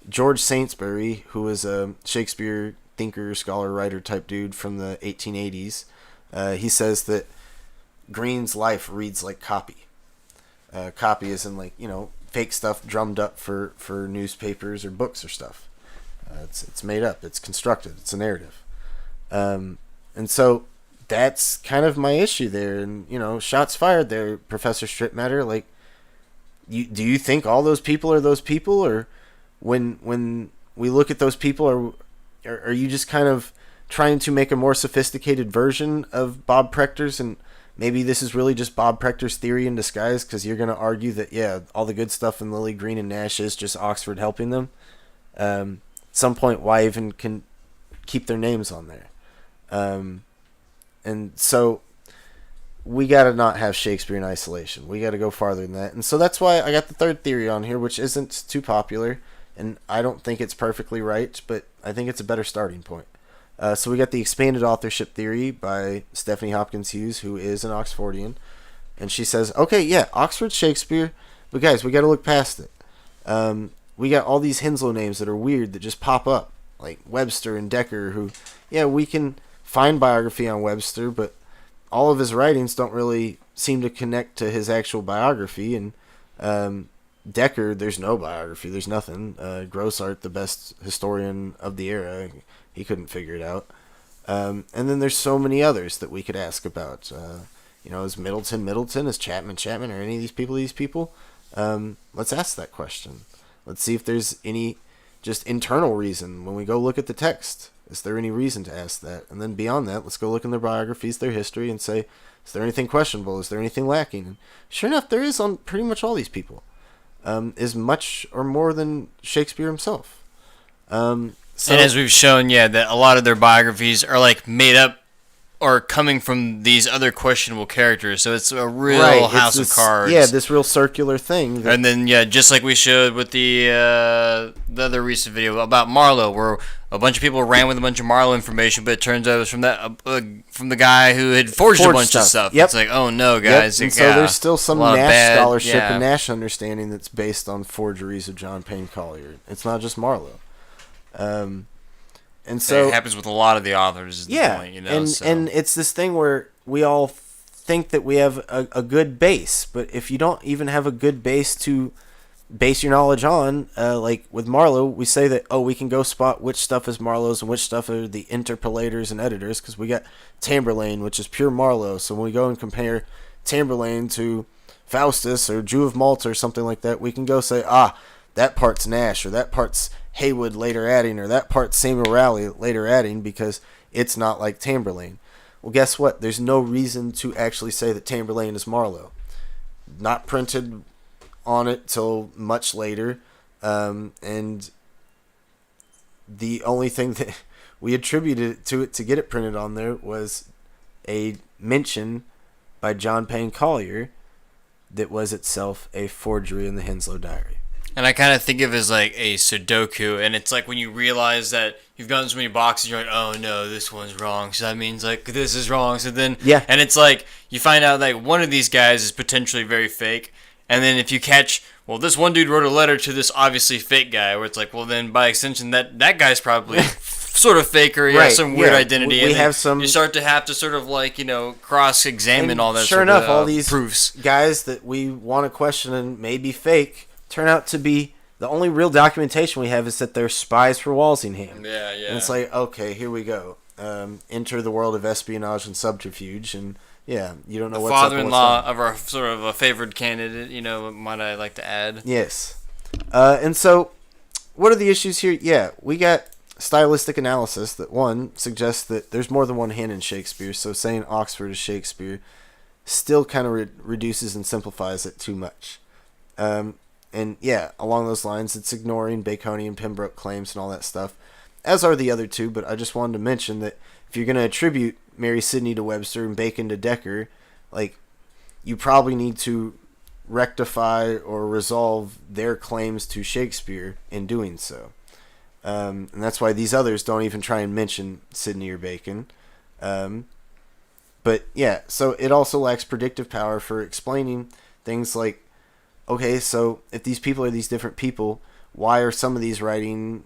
George Saintsbury, who was a Shakespeare thinker, scholar, writer type dude from the 1880s, he says that Greene's life reads like copy. Copy is in, like, fake stuff drummed up for newspapers or books or stuff. It's made up. It's constructed. It's a narrative. And so that's kind of my issue there. And, shots fired there, Professor Stripmatter. Like, do you think all those people are those people? Or when we look at those people, are you just kind of trying to make a more sophisticated version of Bob Prechter's, and maybe this is really just Bob Prechter's theory in disguise, because you're going to argue that, yeah, all the good stuff in Lily, Greene, and Nash is just Oxford helping them? At some point, why even can keep their names on there? And so we got to not have Shakespeare in isolation. We got to go farther than that. And so that's why I got the third theory on here, which isn't too popular, and I don't think it's perfectly right, but I think it's a better starting point. So we got the expanded authorship theory by Stephanie Hopkins Hughes, who is an Oxfordian. And she says, okay, yeah, Oxford's Shakespeare, but guys, we got to look past it. We got all these Henslow names that are weird that just pop up, like Webster and Dekker, who, yeah, we can find biography on Webster, but all of his writings don't really seem to connect to his actual biography. And Dekker, there's no biography, there's nothing. Grossart, the best historian of the era, he couldn't figure it out. And then there's so many others that we could ask about. Is Middleton? Is Chapman? Are any of these people? Let's ask that question. Let's see if there's any just internal reason when we go look at the text. Is there any reason to ask that? And then beyond that, let's go look in their biographies, their history, and say, is there anything questionable? Is there anything lacking? And sure enough, there is on pretty much all these people. Is much or more than Shakespeare himself. And as we've shown, that a lot of their biographies are like made up or coming from these other questionable characters. So it's a real house of cards. Yeah, this real circular thing. And then, just like we showed with the other recent video about Marlowe, where a bunch of people ran with a bunch of Marlowe information, but it turns out it was from from the guy who had forged a bunch of stuff. Yep. It's like, oh no, guys. Yep. And so there's still some Nash scholarship and Nash understanding that's based on forgeries of John Payne Collier. It's not just Marlowe. And so it happens with a lot of the authors. Is the point, and it's this thing where we all think that we have a good base, but if you don't even have a good base to base your knowledge on, like with Marlowe, we say that we can go spot which stuff is Marlowe's and which stuff are the interpolators and editors, because we got Tamburlaine, which is pure Marlowe. So when we go and compare Tamburlaine to Faustus or Jew of Malta or something like that, we can go say, that part's Nash, or that part's Haywood later adding, or that part's Samuel Raleigh later adding, because it's not like Tamburlaine. Well, guess what? There's no reason to actually say that Tamburlaine is Marlowe. Not printed on it till much later, and the only thing that we attributed to it to get it printed on there was a mention by John Payne Collier that was itself a forgery in the Henslow Diary. And I kind of think of it as like a Sudoku, and it's like when you realize that you've gotten so many boxes, you're like, oh no, this one's wrong, so that means like this is wrong, so then, and it's like, you find out like one of these guys is potentially very fake, and then if you catch, well, this one dude wrote a letter to this obviously fake guy, where it's like, well then by extension, that guy's probably sort of fake, or some weird identity, we have some. You start to have to sort of like, cross-examine all that sure sort enough, of all these proofs. Guys that we want to question and may be fake turn out to be, the only real documentation we have is that they're spies for Walsingham. Yeah. And it's like, okay, here we go. Enter the world of espionage and subterfuge, and you don't know what's up. The father-in-law of our sort of a favored candidate, might I like to add. Yes. And so, what are the issues here? Yeah, we got stylistic analysis that, one, suggests that there's more than one hand in Shakespeare, so saying Oxford is Shakespeare still kind of reduces and simplifies it too much. And yeah, along those lines, it's ignoring Baconian Pembroke claims and all that stuff, as are the other two, but I just wanted to mention that if you're going to attribute Mary Sidney to Webster and Bacon to Dekker, like, you probably need to rectify or resolve their claims to Shakespeare in doing so. And that's why these others don't even try and mention Sidney or Bacon. But yeah, so it also lacks predictive power for explaining things like, okay, so if these people are these different people, why are some of these writing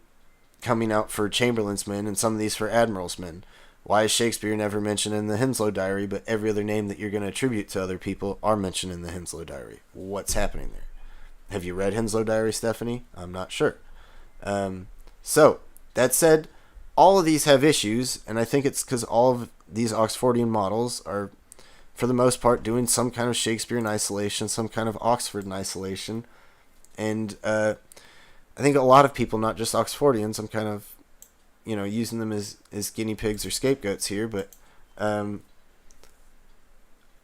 coming out for Chamberlain's men and some of these for Admiral's men? Why is Shakespeare never mentioned in the Henslow Diary, but every other name that you're going to attribute to other people are mentioned in the Henslow Diary? What's happening there? Have you read Henslow Diary, Stephanie? I'm not sure. So, that said, all of these have issues, and I think it's because all of these Oxfordian models are, for the most part, doing some kind of Shakespeare in isolation, some kind of Oxford in isolation. And I think a lot of people, not just Oxfordians, I'm kind of, using them as guinea pigs or scapegoats here, but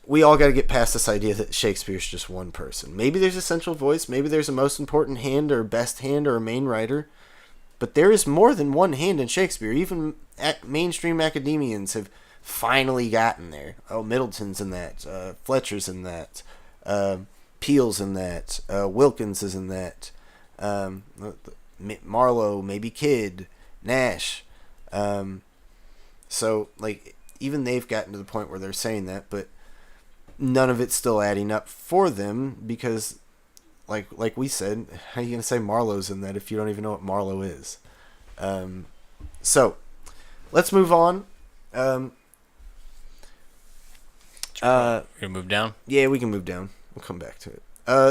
we all got to get past this idea that Shakespeare's just one person. Maybe there's a central voice, maybe there's a most important hand or best hand or a main writer, but there is more than one hand in Shakespeare. Even mainstream academians have finally gotten there. Oh, Middleton's in that, Fletcher's in that, Peele's in that, Wilkins is in that, Marlowe, maybe Kidd, Nash. So, like, even they've gotten to the point where they're saying that, but none of it's still adding up for them because, like we said, how are you going to say Marlowe's in that if you don't even know what Marlowe is? So, let's move on. We're gonna move down. Yeah, we can move down. We'll come back to it.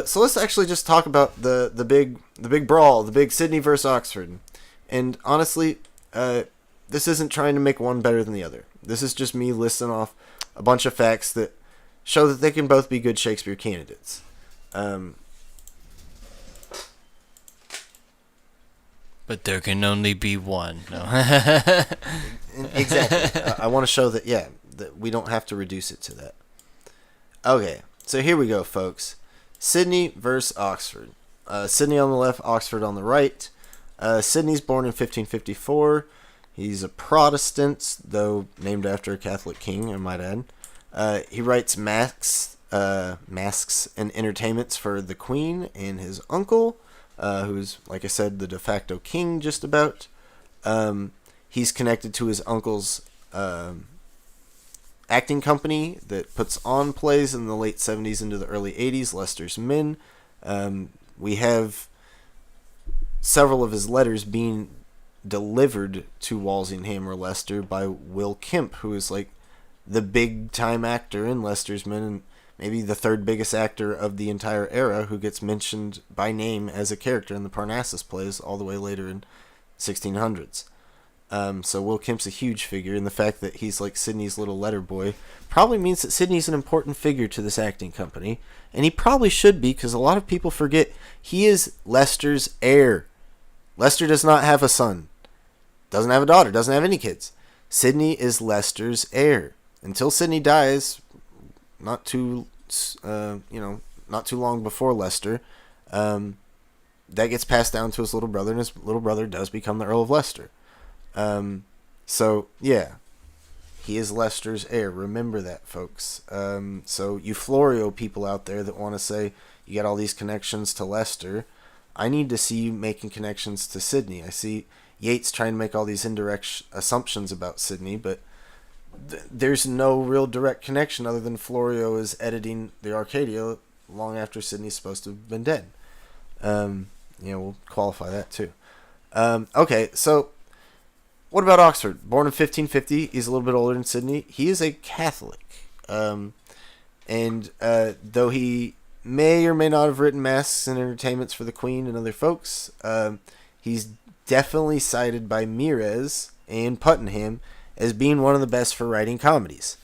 So let's actually just talk about the big brawl, the big Sidney versus Oxford. And honestly, this isn't trying to make one better than the other. This is just me listing off a bunch of facts that show that they can both be good Shakespeare candidates. But there can only be one. No. Exactly. I want to show that, that we don't have to reduce it to that. Okay, so here we go, folks. Sidney versus Oxford. Sidney on the left, Oxford on the right. Sidney's born in 1554. He's a Protestant, though named after a Catholic king, I might add. He writes masks and entertainments for the Queen and his uncle, who's, like I said, the de facto king just about. He's connected to his uncle's acting company that puts on plays in the late 70s into the early 80s, Leicester's Men. We have several of his letters being delivered to Walsingham or Leicester by Will Kemp, who is like the big time actor in Leicester's Men and maybe the third biggest actor of the entire era, who gets mentioned by name as a character in the Parnassus plays all the way later in 1600s. So Will Kemp's a huge figure, and the fact that he's like Sidney's little letter boy probably means that Sidney's an important figure to this acting company, and he probably should be, because a lot of people forget he is Leicester's heir. Leicester does not have a son, doesn't have a daughter, doesn't have any kids. Sidney is Leicester's heir. Until Sidney dies, not too long before Leicester, that gets passed down to his little brother, and his little brother does become the Earl of Leicester. So yeah, he is Leicester's heir. Remember that, folks. So you Florio people out there that want to say you got all these connections to Leicester, I need to see you making connections to Sidney. I see Yeats trying to make all these indirect assumptions about Sidney, but there's no real direct connection other than Florio is editing the Arcadia long after Sidney's supposed to have been dead. We'll qualify that too. Okay, so what about Oxford? Born in 1550, he's a little bit older than Sidney. He is a Catholic. Though he may or may not have written masks and entertainments for the Queen and other folks, he's definitely cited by Meres and Puttenham as being one of the best for writing comedies.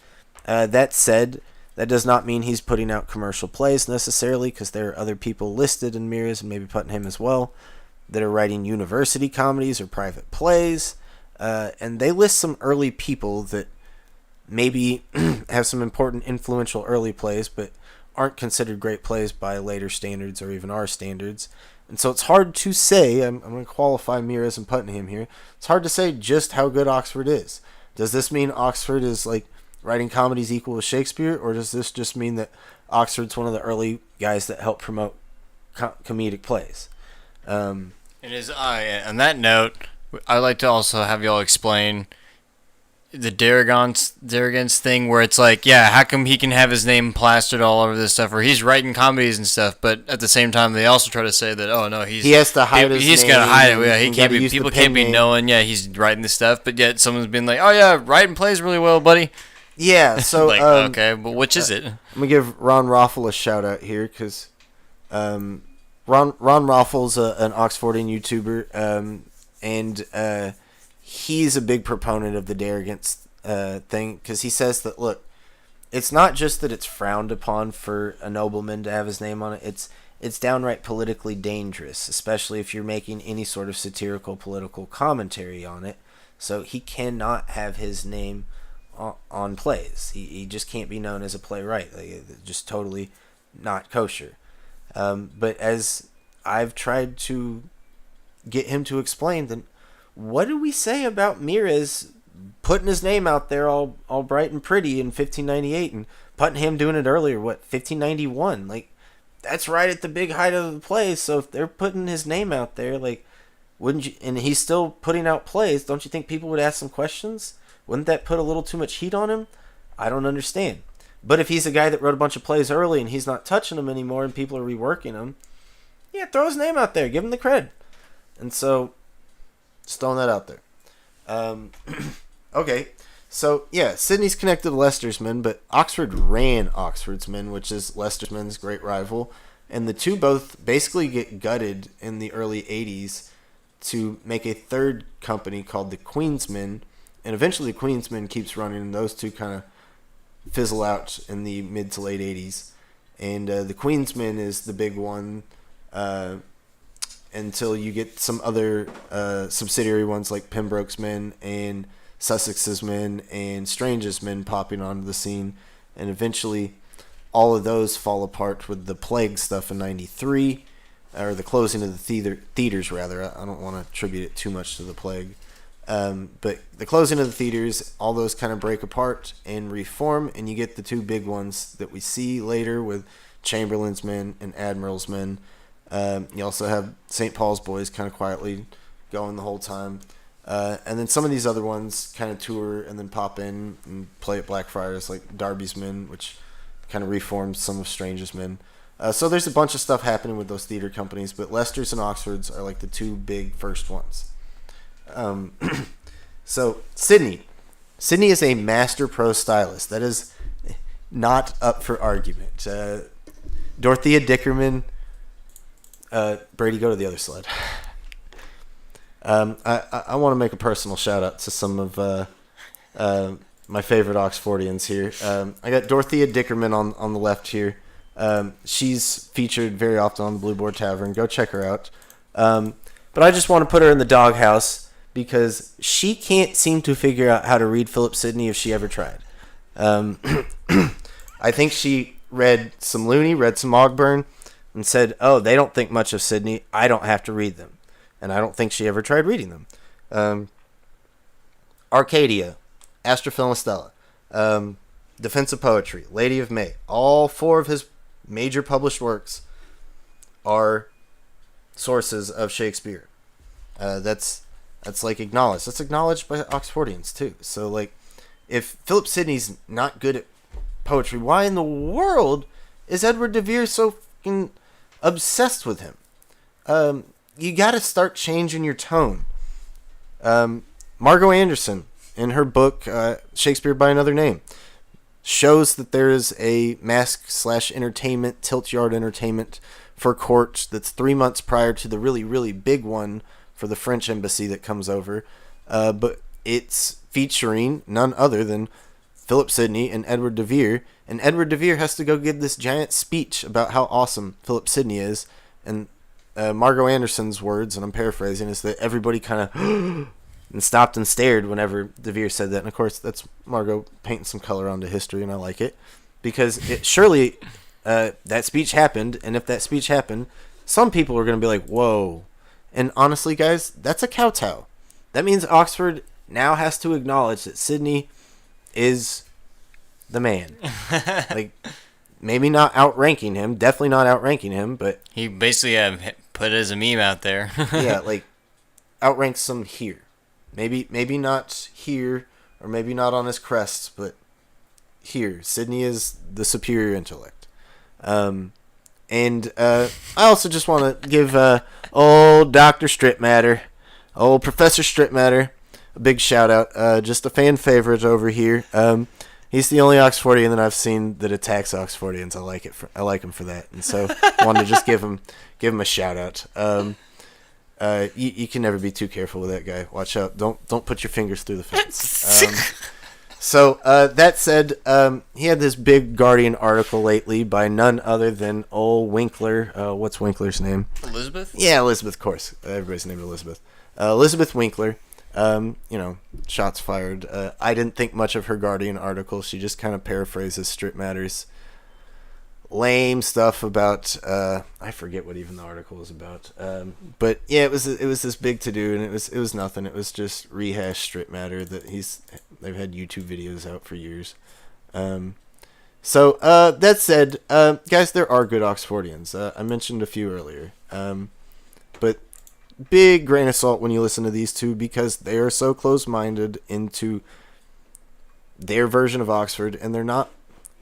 That said, that does not mean he's putting out commercial plays necessarily, because there are other people listed in Meres and maybe Puttenham as well that are writing university comedies or private plays. and they list some early people that maybe have some important influential early plays, but aren't considered great plays by later standards or even our standards. And so it's hard to say, I'm going to qualify Meares and Putnam here, it's hard to say just how good Oxford is. Does this mean Oxford is like writing comedies equal with Shakespeare, or does this just mean that Oxford's one of the early guys that helped promote comedic plays? On that note, I'd like to also have y'all explain the Darragance thing, where it's like, yeah, how come he can have his name plastered all over this stuff, or he's writing comedies and stuff, but at the same time they also try to say that, oh no, he has to hide his name. He's got to hide it. Yeah, he can't be. People can't be knowing. Yeah, he's writing this stuff, but yet someone's been like, oh yeah, writing plays really well, buddy. Yeah. So like, okay, but which is it? I'm gonna give Ron Roffel a shout out here because Ron Roffel's an Oxfordian YouTuber, and he's a big proponent of the Darragance thing because he says that, look, it's not just that it's frowned upon for a nobleman to have his name on it. It's downright politically dangerous, especially if you're making any sort of satirical political commentary on it. So he cannot have his name on plays. He just can't be known as a playwright. Like, just totally not kosher. But as I've tried to get him to explain, then what do we say about Meares putting his name out there all bright and pretty in 1598 and Putnam doing it earlier, 1591? Like, that's right at the big height of the play. So if they're putting his name out there, like, wouldn't you, and he's still putting out plays, don't you think people would ask some questions? Wouldn't that put a little too much heat on him? I don't understand. But if he's a guy that wrote a bunch of plays early and he's not touching them anymore and people are reworking them, yeah, throw his name out there. Give him the cred. And so, just throwing that out there. Okay, so yeah, Sidney's connected to Leicester's Men, but Oxford ran Oxford's Men, which is Leicester's Men's great rival. And the two both basically get gutted in the early 80s to make a third company called the Queen's Men. And eventually the Queen's Men keeps running, and those two kind of fizzle out in the mid to late 80s. And the Queen's Men is the big one until you get some other subsidiary ones like Pembroke's Men and Sussex's Men and Strange's Men popping onto the scene. And eventually all of those fall apart with the plague stuff in 93, or the closing of the theaters rather. I don't want to attribute it too much to the plague. But the closing of the theaters, all those kind of break apart and reform, and you get the two big ones that we see later with Chamberlain's Men and Admiral's Men. You also have St. Paul's Boys kind of quietly going the whole time. And then some of these other ones kind of tour and then pop in and play at Blackfriars, like Darby's Men, which kind of reforms some of Strange's Men. So there's a bunch of stuff happening with those theater companies, but Leicester's and Oxford's are like the two big first ones. So Sidney is a master prose stylist. That is not up for argument. Dorothea Dickerman. Brady, go to the other slide. I want to make a personal shout out to some of my favorite Oxfordians here. I got Dorothea Dickerman on the left here. She's featured very often on the Blue Boar Tavern. Go check her out. But I just want to put her in the doghouse because she can't seem to figure out how to read Philip Sidney if she ever tried. I think she read some Looney, read some Ogburn, and said, oh, they don't think much of Sidney. I don't have to read them. And I don't think she ever tried reading them. Arcadia, Astrophil and Stella, Defense of Poetry, Lady of May. All four of his major published works are sources of Shakespeare. That's like acknowledged. That's acknowledged by Oxfordians too. So like, if Philip Sidney's not good at poetry, why in the world is Edward DeVere so fucking obsessed with him? You got to start changing your tone. Margot Anderson, in her book Shakespeare by Another Name, shows that there is a mask/entertainment, tilt-yard entertainment for court that's 3 months prior to the really, really big one for the French embassy that comes over. But it's featuring none other than Philip Sidney and Edward DeVere. And Edward DeVere has to go give this giant speech about how awesome Philip Sidney is. And Margot Anderson's words, and I'm paraphrasing, is that everybody kind of and stopped and stared whenever DeVere said that. And of course, that's Margot painting some color onto history, and I like it because it surely that speech happened, and if that speech happened, some people are going to be like, "Whoa!" And honestly, guys, that's a kowtow. That means Oxford now has to acknowledge that Sidney is the man. Like, maybe not outranking him, definitely not outranking him, but He basically put it as a meme out there. yeah, like outranks him here. Maybe not here, or maybe not on his crest, but here, Sidney is the superior intellect. And I also just want to give old Dr. Stripmatter, old Professor Stripmatter, a big shout out. Just a fan favorite over here. He's the only Oxfordian that I've seen that attacks Oxfordians. I like him for that, and so I wanted to just give him a shout out. You can never be too careful with that guy. Watch out! Don't put your fingers through the fence. So that said, he had this big Guardian article lately by none other than old Winkler. What's Winkler's name? Elizabeth? Yeah, Elizabeth, of course. Everybody's named Elizabeth. Elizabeth Winkler. Shots fired. I didn't think much of her Guardian article. She just kind of paraphrases Stripmatter's lame stuff about I forget what even the article was about. But yeah, it was this big to do, and it was nothing. It was just rehash Stripmatter that they've had YouTube videos out for years. So that said, guys, there are good Oxfordians. I mentioned a few earlier. But big grain of salt when you listen to these two, because they are so close-minded into their version of Oxford, and they're not.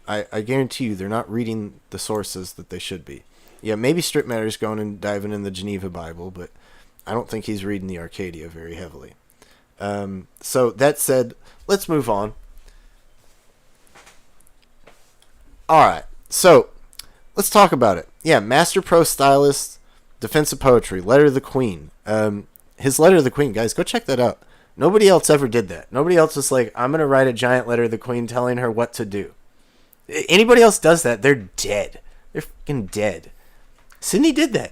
I guarantee you, they're not reading the sources that they should be. Yeah, maybe Stripmatter's going and diving in the Geneva Bible, but I don't think he's reading the Arcadia very heavily. So that said, let's move on. Alright, so let's talk about it. Yeah, Master Prose Stylist, Defense of Poetry, Letter to the Queen. His Letter to the Queen, guys, go check that out. Nobody else ever did that. Nobody else was like, I'm going to write a giant letter to the Queen telling her what to do. Anybody else does that, they're dead. They're fucking dead. Sidney did that.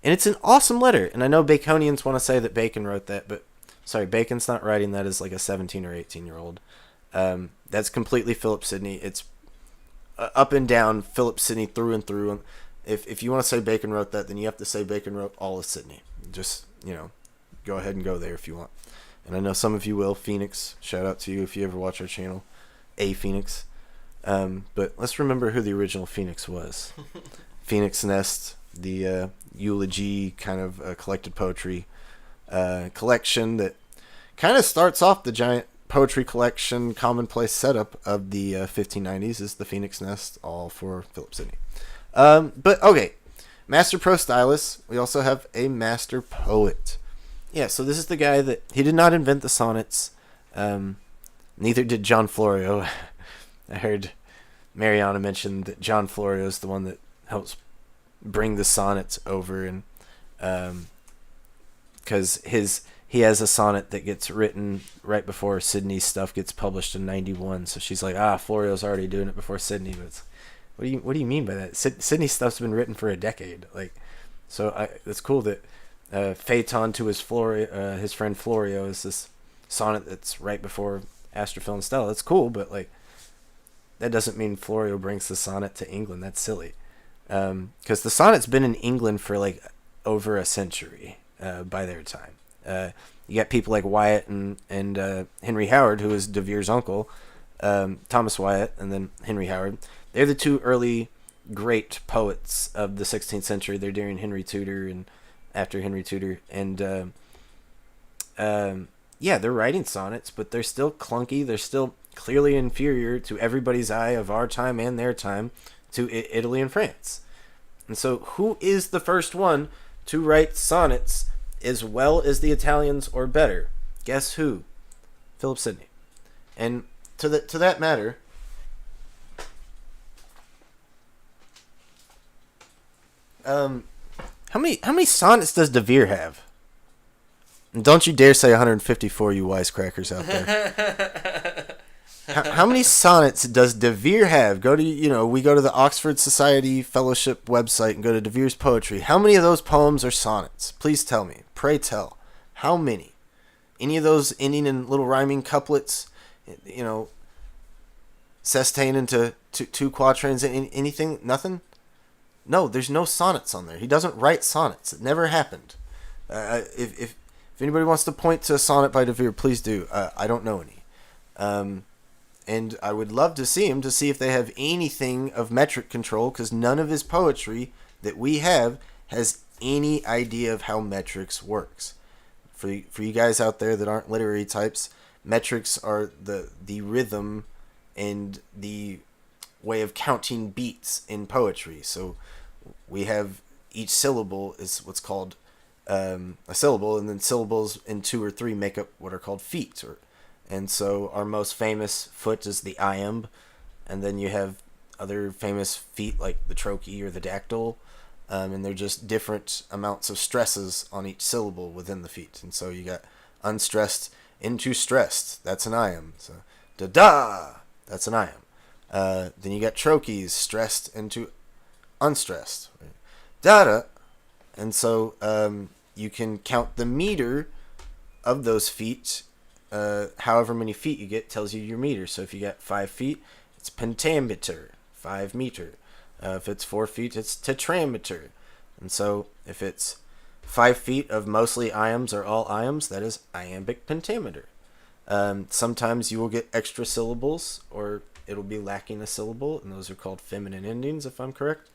And it's an awesome letter. And I know Baconians want to say that Bacon wrote that, but sorry, Bacon's not writing that as like a 17 or 18-year-old. That's completely Philip Sidney. It's up and down Philip Sidney through and through. If you want to say Bacon wrote that, then you have to say Bacon wrote all of Sidney. Just, go ahead and go there if you want. And I know some of you will. Phoenix, shout out to you if you ever watch our channel. A Phoenix. But let's remember who the original Phoenix was. Phoenix Nest, the eulogy kind of collected poetry collection that kind of starts off the giant poetry collection commonplace setup of the 1590s is the Phoenix Nest, all for Philip Sidney. But okay, Master Prose Stylist. We also have a Master Poet. Yeah, so this is the guy that he did not invent the sonnets. Neither did John Florio. I heard Mariana mention that John Florio is the one that helps bring the sonnets over, and because he has a sonnet that gets written right before Sidney's stuff gets published in '91. So she's like, Florio's already doing it before Sidney. But it's, what do you mean by that? Sidney's stuff's been written for a decade. So it's cool that Phaeton to his friend Florio is this sonnet that's right before Astrophil and Stella. That's cool, but that doesn't mean Florio brings the sonnet to England. That's silly. Because the sonnet's been in England for over a century by their time. You got people like Wyatt and Henry Howard, who is DeVere's uncle, Thomas Wyatt, and then Henry Howard. They're the two early great poets of the 16th century. They're during Henry Tudor and after Henry Tudor. And they're writing sonnets, but they're still clunky. They're still clearly inferior to everybody's eye of our time and their time to Italy and France. And so who is the first one to write sonnets as well as the Italians or better? Guess who? Philip Sidney. And to that matter, how many sonnets does DeVere have? And don't you dare say 154, you wisecrackers out there. How many sonnets does DeVere have? We go to the Oxford Society Fellowship website and go to DeVere's poetry. How many of those poems are sonnets? Please tell me. Pray tell. How many? any of those ending in little rhyming couplets, sestain into two quatrains, anything, nothing? No, there's no sonnets on there. He doesn't write sonnets. It never happened. If anybody wants to point to a sonnet by DeVere, please do. I don't know any. And I would love to see him to see if they have anything of metric control, because none of his poetry that we have has any idea of how metrics works. For you guys out there that aren't literary types, metrics are the rhythm and the way of counting beats in poetry. So we have each syllable is what's called a syllable, and then syllables in 2 or 3 make up what are called feet. And so our most famous foot is the iamb, and then you have other famous feet like the trochee or the dactyl, and they're just different amounts of stresses on each syllable within the feet. And so you got unstressed into stressed, that's an iamb. So da-da, that's an iamb. Then you got trochees, stressed into unstressed, da-da. And so you can count the meter of those feet. However many feet you get tells you your meter. So if you got 5 feet, it's pentameter, 5 meter. If it's 4 feet, it's tetrameter. And so if it's 5 feet of mostly iambs or all iambs, that is iambic pentameter. Sometimes you will get extra syllables, or it'll be lacking a syllable, and those are called feminine endings, if I'm correct.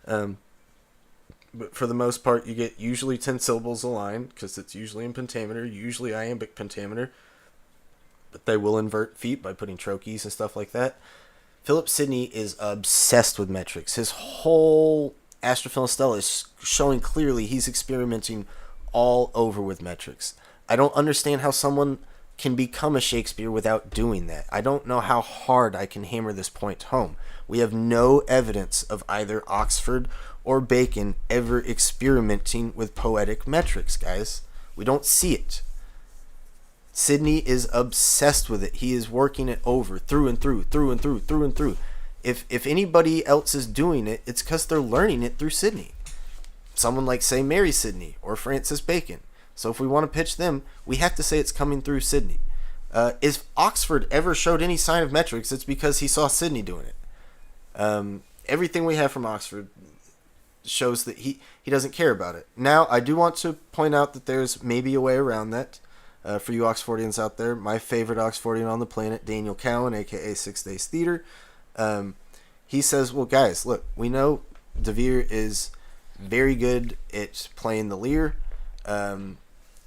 But for the most part, you get usually 10 syllables a line, because it's usually in pentameter, usually iambic pentameter. But they will invert feet by putting trochees and stuff like that. Philip Sidney is obsessed with metrics. His whole Astrophil and Stella is showing clearly he's experimenting all over with metrics. I don't understand how someone can become a Shakespeare without doing that. I don't know how hard I can hammer this point home. We have no evidence of either Oxford or Bacon ever experimenting with poetic metrics, guys. We don't see it. Sidney is obsessed with it. He is working it over through and through. If anybody else is doing it, it's because they're learning it through Sidney. Someone like, say, Mary Sidney or Francis Bacon. So if we want to pitch them, we have to say it's coming through Sidney. If Oxford ever showed any sign of metrics, it's because he saw Sidney doing it. Everything we have from Oxford shows that he doesn't care about it. Now, I do want to point out that there's maybe a way around that. For you Oxfordians out there, my favorite Oxfordian on the planet, Daniel Cowan, aka 6 Days Theater, he says, well, guys, look, we know DeVere is very good at playing the lyre.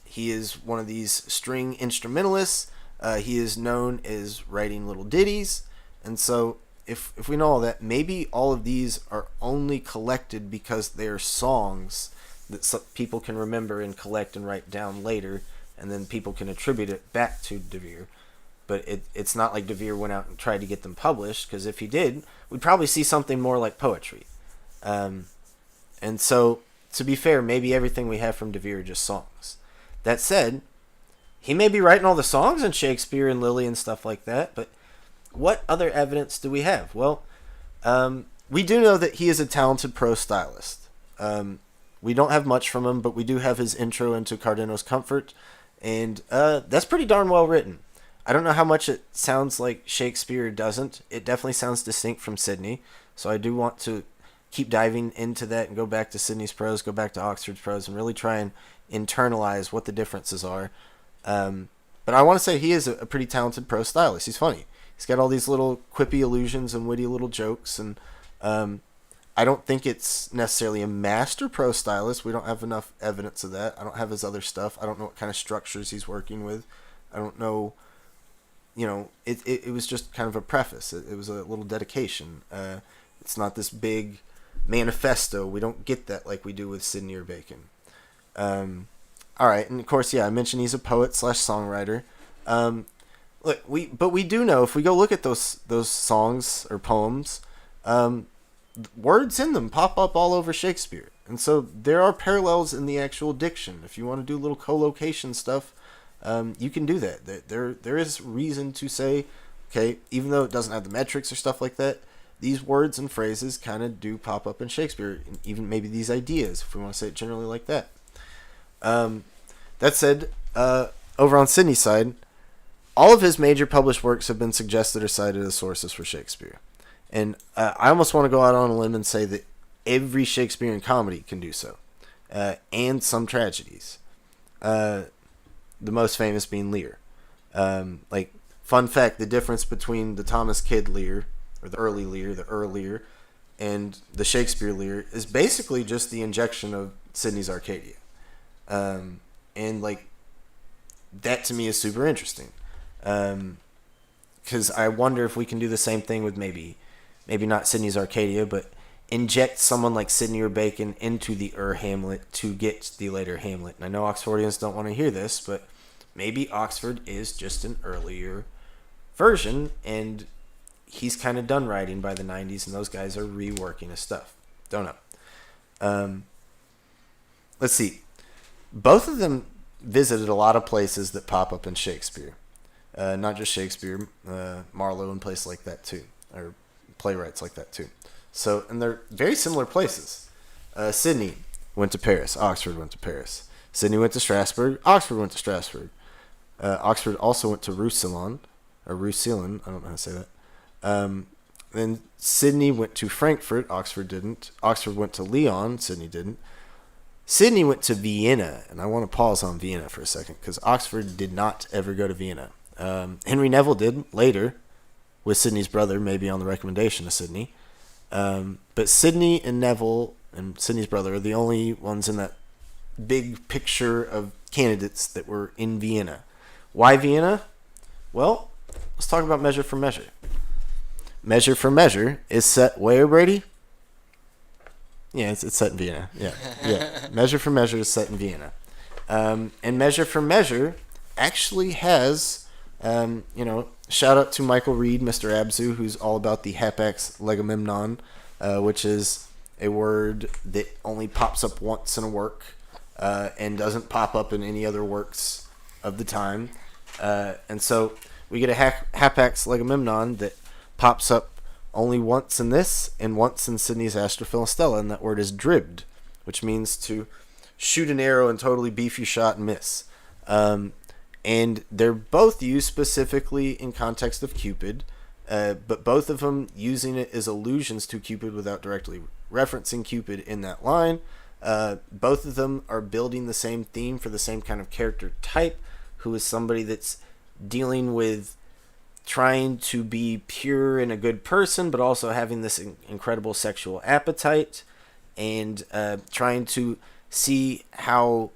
He is one of these string instrumentalists. He is known as writing little ditties. And so if we know all that, maybe all of these are only collected because they're songs that people can remember and collect and write down later, and then people can attribute it back to DeVere. But it's not like DeVere went out and tried to get them published, because if he did, we'd probably see something more like poetry. And so, to be fair, maybe everything we have from DeVere are just songs. That said, he may be writing all the songs in Shakespeare and Lily and stuff like that, but what other evidence do we have? Well, we do know that he is a talented prose stylist. We don't have much from him, but we do have his intro into Cardinal's Comfort, and that's pretty darn well written. I don't know how much it sounds like Shakespeare doesn't. It definitely sounds distinct from Sidney, so I do want to keep diving into that and go back to Sidney's prose, go back to Oxford's prose, and really try and internalize what the differences are. But I want to say he is a pretty talented prose stylist. He's funny. He's got all these little quippy allusions and witty little jokes, and I don't think it's necessarily a master prose stylist. We don't have enough evidence of that. I don't have his other stuff. I don't know what kind of structures he's working with. I don't know. It was just kind of a preface. It was a little dedication. It's not this big manifesto. We don't get that like we do with Sidney or Bacon. All right, and of course, I mentioned he's a poet / songwriter. But we do know, if we go look at those songs or poems, words in them pop up all over Shakespeare. And so there are parallels in the actual diction. If you want to do little co-location stuff, you can do that. There is reason to say, okay, even though it doesn't have the metrics or stuff like that, these words and phrases kind of do pop up in Shakespeare, and even maybe these ideas, if we want to say it generally like that. That said, over on Sidney's side, all of his major published works have been suggested or cited as sources for Shakespeare. And I almost want to go out on a limb and say that every Shakespearean comedy can do so, and some tragedies. The most famous being Lear. Fun fact, the difference between the Thomas Kyd Lear, or the early Lear, the Lear, and the Shakespeare Lear is basically just the injection of Sidney's Arcadia. And that to me is super interesting. Because I wonder if we can do the same thing with maybe not Sidney's Arcadia, but inject someone like Sidney or Bacon into the Hamlet to get the later Hamlet. And I know Oxfordians don't want to hear this, but maybe Oxford is just an earlier version, and he's kind of done writing by the 90s, and those guys are reworking his stuff. Don't know. Let's see. Both of them visited a lot of places that pop up in Shakespeare. Not just Shakespeare, Marlowe and places like that too, or playwrights like that too. So, and they're very similar places. Sidney went to Paris. Oxford went to Paris. Sidney went to Strasbourg. Oxford went to Strasbourg. Oxford also went to Roussillon, or Roussillon. I don't know how to say that. Then Sidney went to Frankfurt. Oxford didn't. Oxford went to Lyon. Sidney didn't. Sidney went to Vienna, and I want to pause on Vienna for a second because Oxford did not ever go to Vienna. Henry Neville did later with Sidney's brother, maybe on the recommendation of Sidney. But Sidney and Neville and Sidney's brother are the only ones in that big picture of candidates that were in Vienna. Why Vienna? Well, let's talk about Measure for Measure. Measure for Measure is set where, Brady? Yeah, it's set in Vienna. Yeah. Measure for Measure is set in Vienna. And Measure for Measure actually has... shout out to Michael Reed, Mr. Abzu, who's all about the hapax legomemnon, which is a word that only pops up once in a work and doesn't pop up in any other works of the time. And so we get a hapax legomemnon that pops up only once in this and once in Sidney's Astrophil and Stella, and that word is dribbed, which means to shoot an arrow and totally beef your shot and miss. And they're both used specifically in context of Cupid, but both of them using it as allusions to Cupid without directly referencing Cupid in that line. Both of them are building the same theme for the same kind of character type, who is somebody that's dealing with trying to be pure and a good person, but also having this incredible sexual appetite, and trying to see how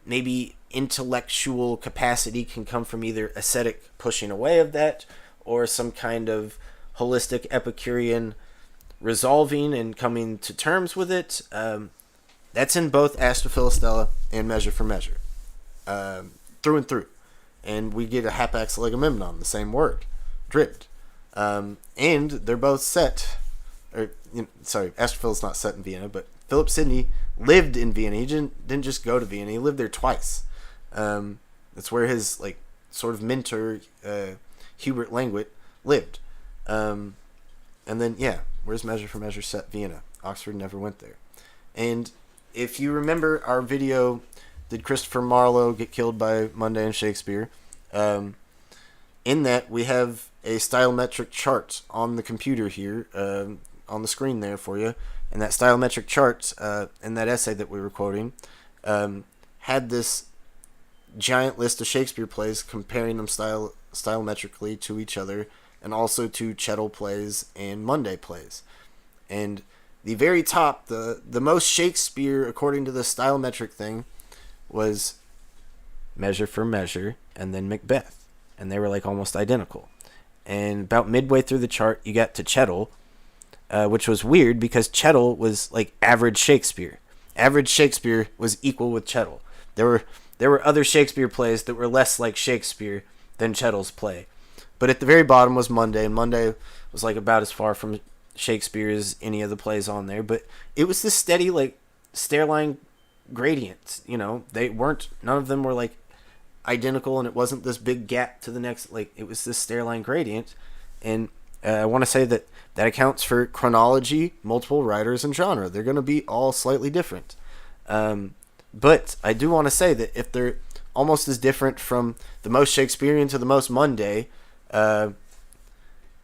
maybe intellectual capacity can come from either ascetic pushing away of that or some kind of holistic Epicurean resolving and coming to terms with it. That's in both Astrophil Stella and Measure for Measure, through and through. And we get a hapax legomemnon, the same word, dripped. And they're both set, Astrophil's not set in Vienna, but Philip Sidney lived in Vienna. He didn't just go to Vienna, he lived there twice. That's where his sort of mentor, Hubert Langwit, lived. And then, where's Measure for Measure set? Vienna. Oxford never went there. And if you remember our video, did Christopher Marlowe get killed by Monday and Shakespeare? In that, we have a stylometric chart on the computer here, on the screen there for you. And that stylometric chart, in that essay that we were quoting, had this giant list of Shakespeare plays, comparing them stylometrically to each other, and also to Chettle plays and Monday plays. And the very top, the most Shakespeare, according to the stylometric thing, was Measure for Measure, and then Macbeth. And they were almost identical. And about midway through the chart, you got to Chettle, which was weird because Chettle was average Shakespeare. Average Shakespeare was equal with Chettle. There were other Shakespeare plays that were less like Shakespeare than Chettle's play. But at the very bottom was Monday, and Monday was about as far from Shakespeare as any of the plays on there. But it was this steady, stairline gradient. They weren't, none of them were identical, and it wasn't this big gap to the next, it was this stairline gradient. And I want to say that accounts for chronology, multiple writers, and genre. They're going to be all slightly different. But I do want to say that if they're almost as different from the most Shakespearean to the most Monday,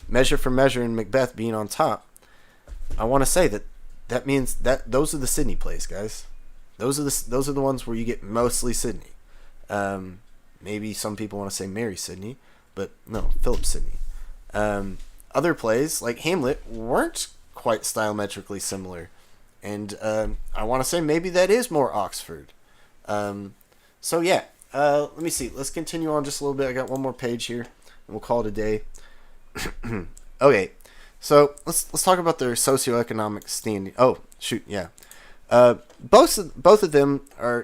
Measure for Measure and Macbeth being on top, I want to say that means that those are the Sidney plays, guys. Those are the ones where you get mostly Sidney. Maybe some people want to say Mary Sidney, but no, Philip Sidney. Other plays like Hamlet weren't quite stylometrically similar, and I want to say maybe that is more Oxford. So yeah, let me see. Let's continue on just a little bit. I got one more page here, and we'll call it a day. Okay, so let's talk about their socioeconomic standing. Oh shoot, yeah. Both of them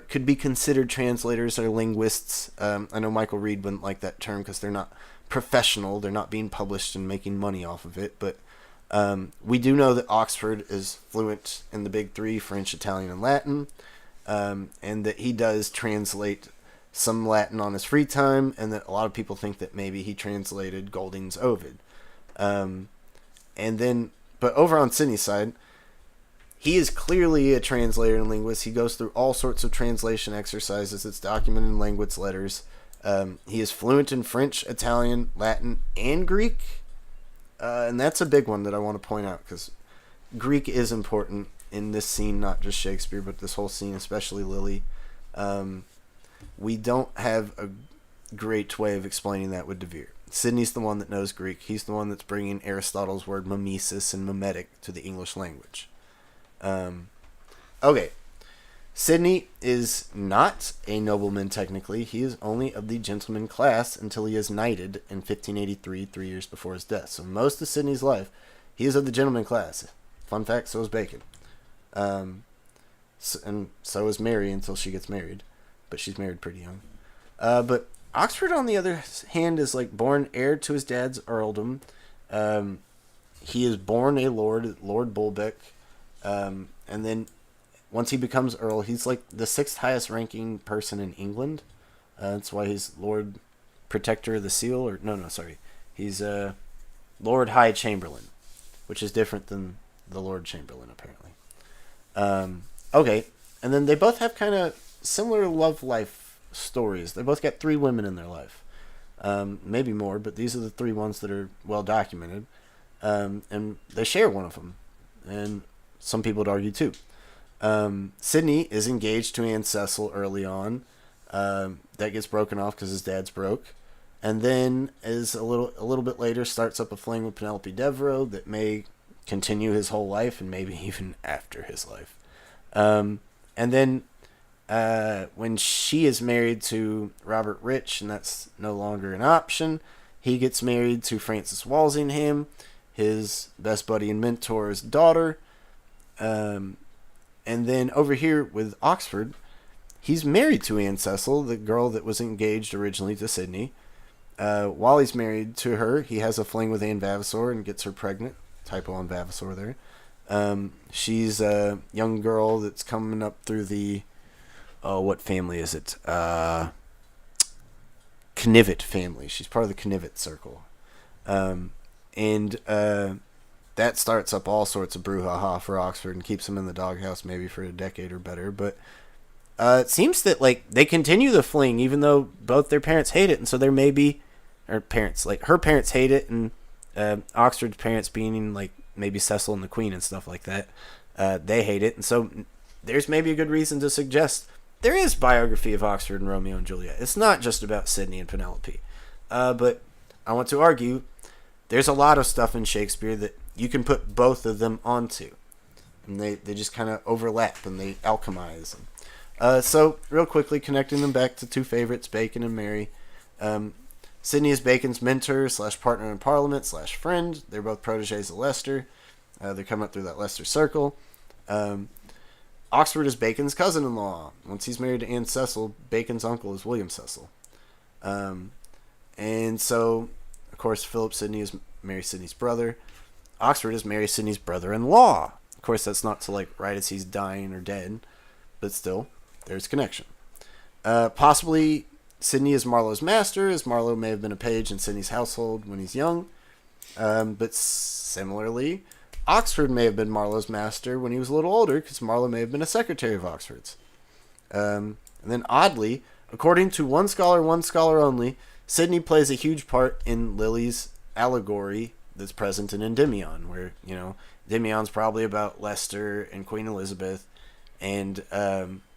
could be considered translators or linguists. I know Michael Reed wouldn't like that term because they're not professional. They're not being published and making money off of it. But we do know that Oxford is fluent in the big three: French, Italian, and Latin, and that he does translate some Latin on his free time, and that a lot of people think that maybe he translated Golding's Ovid. And then, but over on Sidney's side, he is clearly a translator and linguist. He goes through all sorts of translation exercises. It's documented in Language Letters. He is fluent in French, Italian, Latin, and Greek. And that's a big one that I want to point out, because Greek is important in this scene, not just Shakespeare, but this whole scene, especially Lily. We don't have a great way of explaining that with DeVere. Sidney's the one that knows Greek. He's the one that's bringing Aristotle's word mimesis and mimetic to the English language. Okay. Sidney is not a nobleman technically. He is only of the gentleman class until he is knighted in 1583, 3 years before his death. So most of Sidney's life, he is of the gentleman class. Fun fact, so is Bacon. And so is Mary until she gets married. But she's married pretty young. But Oxford, on the other hand, is like born heir to his dad's earldom. He is born a lord, Lord Bulbeck. And then once he becomes Earl, he's like the 6th highest ranking person in England. That's why he's Lord Protector of the Seal. He's Lord High Chamberlain, which is different than the Lord Chamberlain, apparently. Okay, and then they both have kind of similar love life stories. They both got 3 women in their life. Maybe more, but these are the 3 ones that are well documented. And they share one of them. And some people would argue too. Sidney is engaged to Anne Cecil early on. That gets broken off because his dad's broke. And then is a little bit later starts up a fling with Penelope Devereux that may continue his whole life and maybe even after his life. And then when she is married to Robert Rich, and that's no longer an option, he gets married to Frances Walsingham, his best buddy and mentor's daughter. And then over here with Oxford, he's married to Anne Cecil, the girl that was engaged originally to Sidney. While he's married to her, he has a fling with Anne Vavasor and gets her pregnant. Typo on Vavasor there. She's a young girl that's coming up through the... Oh, what family is it? Knivet family. She's part of the Knivet circle. That starts up all sorts of brouhaha for Oxford and keeps him in the doghouse maybe for a decade or better. But it seems that they continue the fling even though both their parents hate it, and so there may be, or parents her parents hate it, and Oxford's parents being maybe Cecil and the Queen and stuff like that, they hate it, and so there's maybe a good reason to suggest there is biography of Oxford and Romeo and Juliet. It's not just about Sidney and Penelope, but I want to argue there's a lot of stuff in Shakespeare that you can put both of them onto. And they just kind of overlap and they alchemize. So, real quickly, connecting them back to 2 favorites, Bacon and Mary. Sidney is Bacon's mentor / partner in Parliament / friend. They're both protégés of Leicester. They're coming up through that Leicester circle. Oxford is Bacon's cousin-in-law. Once he's married to Anne Cecil, Bacon's uncle is William Cecil. And so, of course, Philip Sidney is Mary Sidney's brother. Oxford is Mary Sidney's brother-in-law. Of course, that's not to right as he's dying or dead, but still, there's connection. Possibly, Sidney is Marlowe's master, as Marlowe may have been a page in Sidney's household when he's young. But similarly, Oxford may have been Marlowe's master when he was a little older, because Marlowe may have been a secretary of Oxford's. And then, oddly, According to one scholar only, Sidney plays a huge part in Lily's allegory that's present in Endymion, where, Endymion's probably about Leicester and Queen Elizabeth, and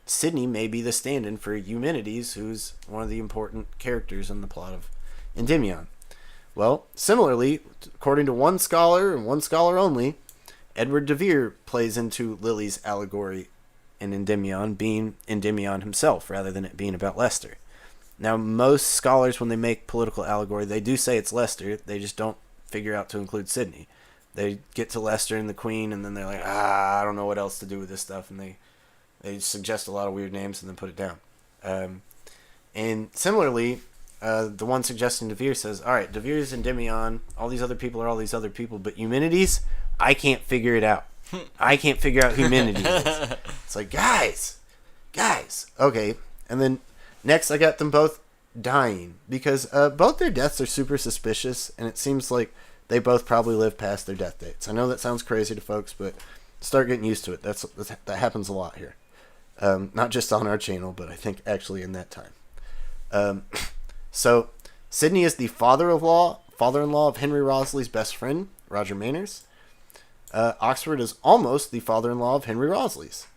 Sidney may be the stand-in for Eumenides, who's one of the important characters in the plot of Endymion. Well, similarly, according to one scholar and one scholar only, Edward DeVere plays into Lily's allegory in Endymion, being Endymion himself, rather than it being about Leicester. Now, most scholars, when they make political allegory, they do say it's Leicester. They just don't figure out to include Sidney. They get to Leicester and the Queen, and then they're like, I don't know what else to do with this stuff, and they suggest a lot of weird names and then put it down. And similarly, the one suggesting DeVere says, all right, DeVere's Endymion, all these other people are all these other people, but Eumenides, I can't figure it out. I can't figure out who Eumenides is. It's like, guys. Okay, and then next I got them both dying, because both their deaths are super suspicious, and it seems like they both probably lived past their death dates. I know that sounds crazy to folks, but start getting used to it. That happens a lot here. Not just on our channel, but I think actually in that time. So, Sidney is the father-in-law of Henry Wriothesley's best friend, Roger Manners. Oxford is almost the father-in-law of Henry Wriothesley's.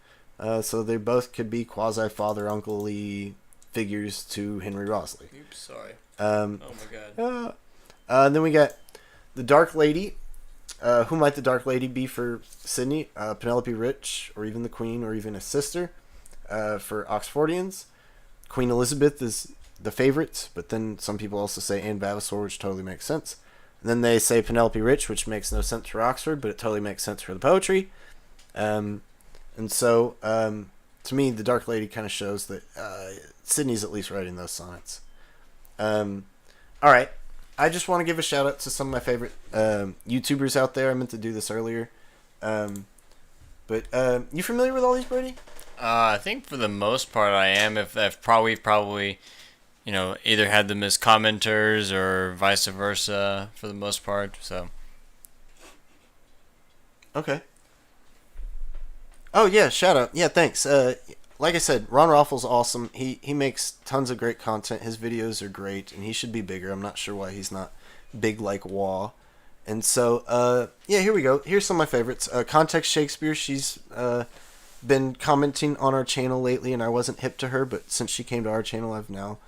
So they both could be quasi-father-uncle-y figures to Henry Wriothesley. Oops, sorry. Oh my god. Then we got the Dark Lady. Who might the Dark Lady be for Sidney? Penelope Rich, or even the Queen, or even a sister for Oxfordians. Queen Elizabeth is the favorite, but then some people also say Anne Vavasor, which totally makes sense. And then they say Penelope Rich, which makes no sense for Oxford, but it totally makes sense for the poetry. And so, to me, the Dark Lady kind of shows that Sidney's at least writing those sonnets. All right. I just want to give a shout out to some of my favorite YouTubers out there. I meant to do this earlier. But you familiar with all these, Brady? I think for the most part I am. If I've probably either had them as commenters or vice versa for the most part. So. Okay. Oh yeah, shout out. Yeah, thanks. Like I said, Ron Raffles awesome. He makes tons of great content. His videos are great, and he should be bigger. I'm not sure why he's not big like Wah. And so, yeah, here we go. Here's some of my favorites. Context Shakespeare. She's been commenting on our channel lately, and I wasn't hip to her, but since she came to our channel, I've now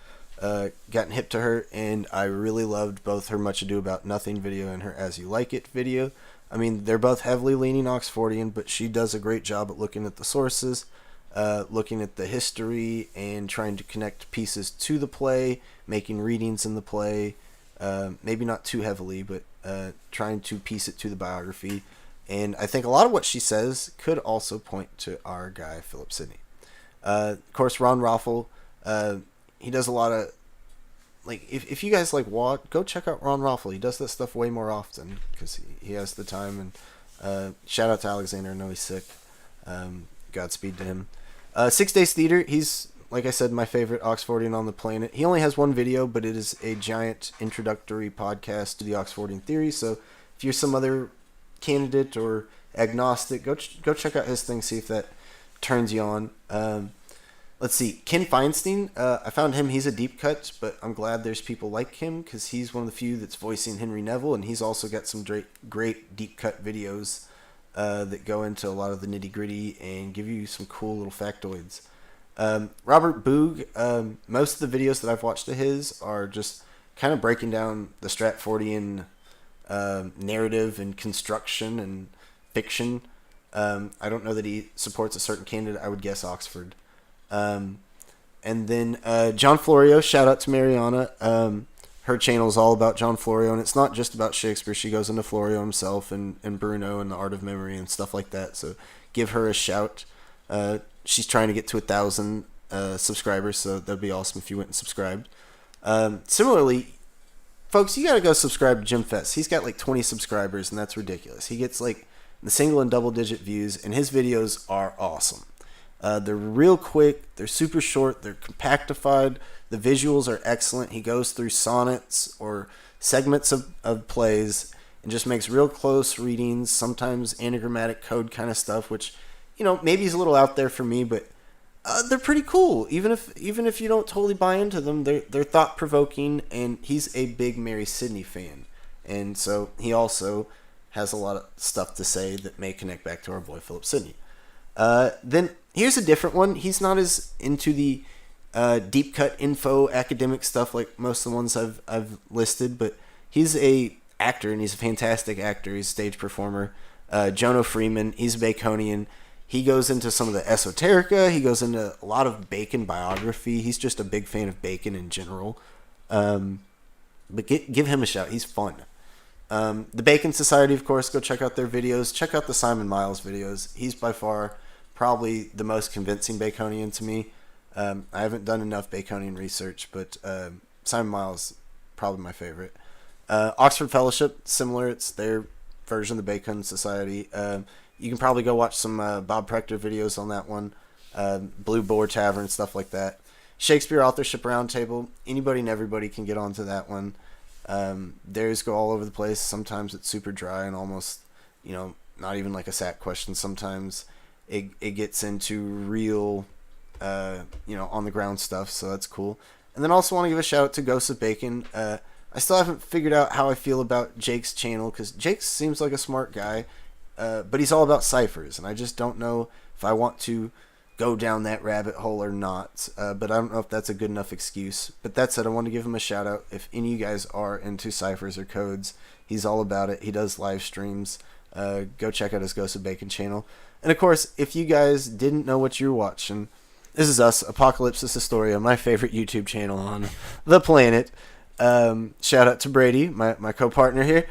gotten hip to her, and I really loved both her Much Ado About Nothing video and her As You Like It video. I mean, they're both heavily leaning Oxfordian, but she does a great job at looking at the sources, looking at the history, and trying to connect pieces to the play, making readings in the play, maybe not too heavily, but trying to piece it to the biography. And I think a lot of what she says could also point to our guy, Philip Sidney. Of course, Ron Raffle, he does a lot of, like, if you guys like Wah, go check out Ron Raffle. He does that stuff way more often because he has the time. And shout out to Alexander. I know he's sick. Godspeed to him. 6 Days Theater. He's, like I said, my favorite Oxfordian on the planet. He only has one video, but it is a giant introductory podcast to the Oxfordian theory. So if you're some other candidate or agnostic, go check out his thing. See if that turns you on. Let's see, Ken Feinstein. I found him. He's a deep cut, but I'm glad there's people like him because he's one of the few that's voicing Henry Neville, and he's also got some great deep cut videos that go into a lot of the nitty gritty and give you some cool little factoids. Robert Boog. Most of the videos that I've watched of his are just kind of breaking down the Stratfordian narrative and construction and fiction. I don't know that he supports a certain candidate. I would guess Oxford. And then John Florio, shout out to Mariana. Her channel is all about John Florio, and it's not just about Shakespeare. She goes into Florio himself and Bruno and the art of memory and stuff like that. So give her a shout. She's trying to get to 1,000 subscribers, so that'd be awesome if you went and subscribed. Similarly, folks, you gotta go subscribe to Jim Fest. He's got like 20 subscribers, and that's ridiculous. He gets like the single and double digit views, and his videos are awesome. They're real quick, they're super short, they're compactified, the visuals are excellent. He goes through sonnets or segments of plays and just makes real close readings, sometimes anagrammatic code kind of stuff, which, maybe is a little out there for me, but They're pretty cool. Even if you don't totally buy into them, they're thought provoking. And he's a big Mary Sidney fan, and so he also has a lot of stuff to say that may connect back to our boy Philip Sidney. Then here's a different one. He's not as into the deep cut info academic stuff like most of the ones I've listed, but he's a actor and he's a fantastic actor. He's a stage performer. Jono Freeman. He's a Baconian. He goes into some of the esoterica. He goes into a lot of Bacon biography. He's just a big fan of Bacon in general. But give him a shout. He's fun. The Bacon Society, of course, go check out their videos. Check out the Simon Miles videos. He's by far probably the most convincing Baconian to me. I haven't done enough Baconian research, but Simon Miles, probably my favorite. Oxford Fellowship, similar. It's their version of the Bacon Society. You can probably go watch some Bob Prechter videos on that one. Blue Boar Tavern, stuff like that. Shakespeare Authorship Roundtable. Anybody and everybody can get onto that one. Theirs go all over the place. Sometimes it's super dry and almost, not even like a SAT question. Sometimes it gets into real, on the ground stuff. So that's cool. And then also want to give a shout out to Ghosts of Bacon. I still haven't figured out how I feel about Jake's channel because Jake seems like a smart guy, but he's all about ciphers, and I just don't know if I want to go down that rabbit hole or not. But I don't know if that's a good enough excuse. But that said, I want to give him a shout out. If any of you guys are into ciphers or codes, he's all about it. He does live streams. Go check out his Ghost of Bacon channel. And of course, if you guys didn't know what you were watching, this is us, Apokalupsis Historia, my favorite YouTube channel on the planet. Shout out to Brady, my co-partner here.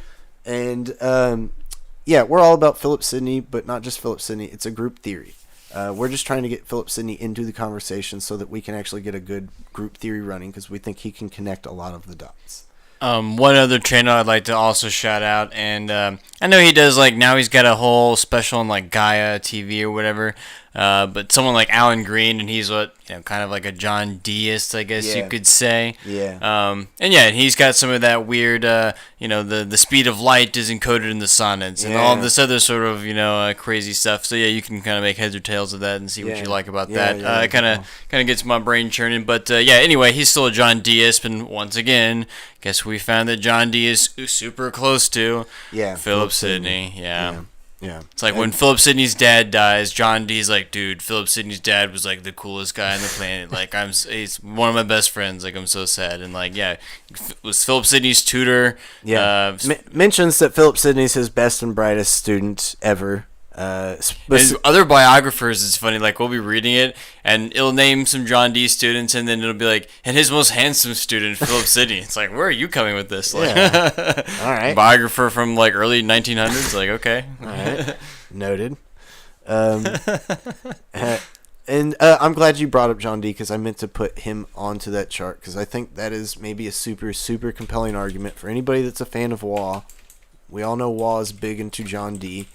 And we're all about Philip Sidney, but not just Philip Sidney. It's a group theory. We're just trying to get Philip Sidney into the conversation so that we can actually get a good group theory running because we think he can connect a lot of the dots. One other channel I'd like to also shout out, and I know he does, now he's got a whole special on, Gaia TV or whatever, but someone like Alan Green, and he's kind of like a John Deist, I guess you could say. Yeah. And he's got some of that weird, the speed of light is encoded in the sonnets, and all this other sort of, crazy stuff. So, you can kind of make heads or tails of that and see what you like about that. It kind of gets my brain churning. But, anyway, he's still a John Deist, and once again, guess we found that John D is super close to Philip Sidney. Yeah. It's like when Philip Sidney's dad dies, John D's like, dude, Philip Sidney's dad was the coolest guy on the planet. He's one of my best friends. I'm so sad. And was Philip Sidney's tutor. Yeah. Mentions that Philip Sidney's his best and brightest student ever. And other biographers, it's funny, we'll be reading it and it'll name some John D students and then it'll be and his most handsome student, Philip Sidney. It's where are you coming with this? All right. Biographer from early 1900s. Okay. All right. Noted. And I'm glad you brought up John D because I meant to put him onto that chart because I think that is maybe a super, super compelling argument for anybody that's a fan of Waugh. We all know Waugh is big into John D.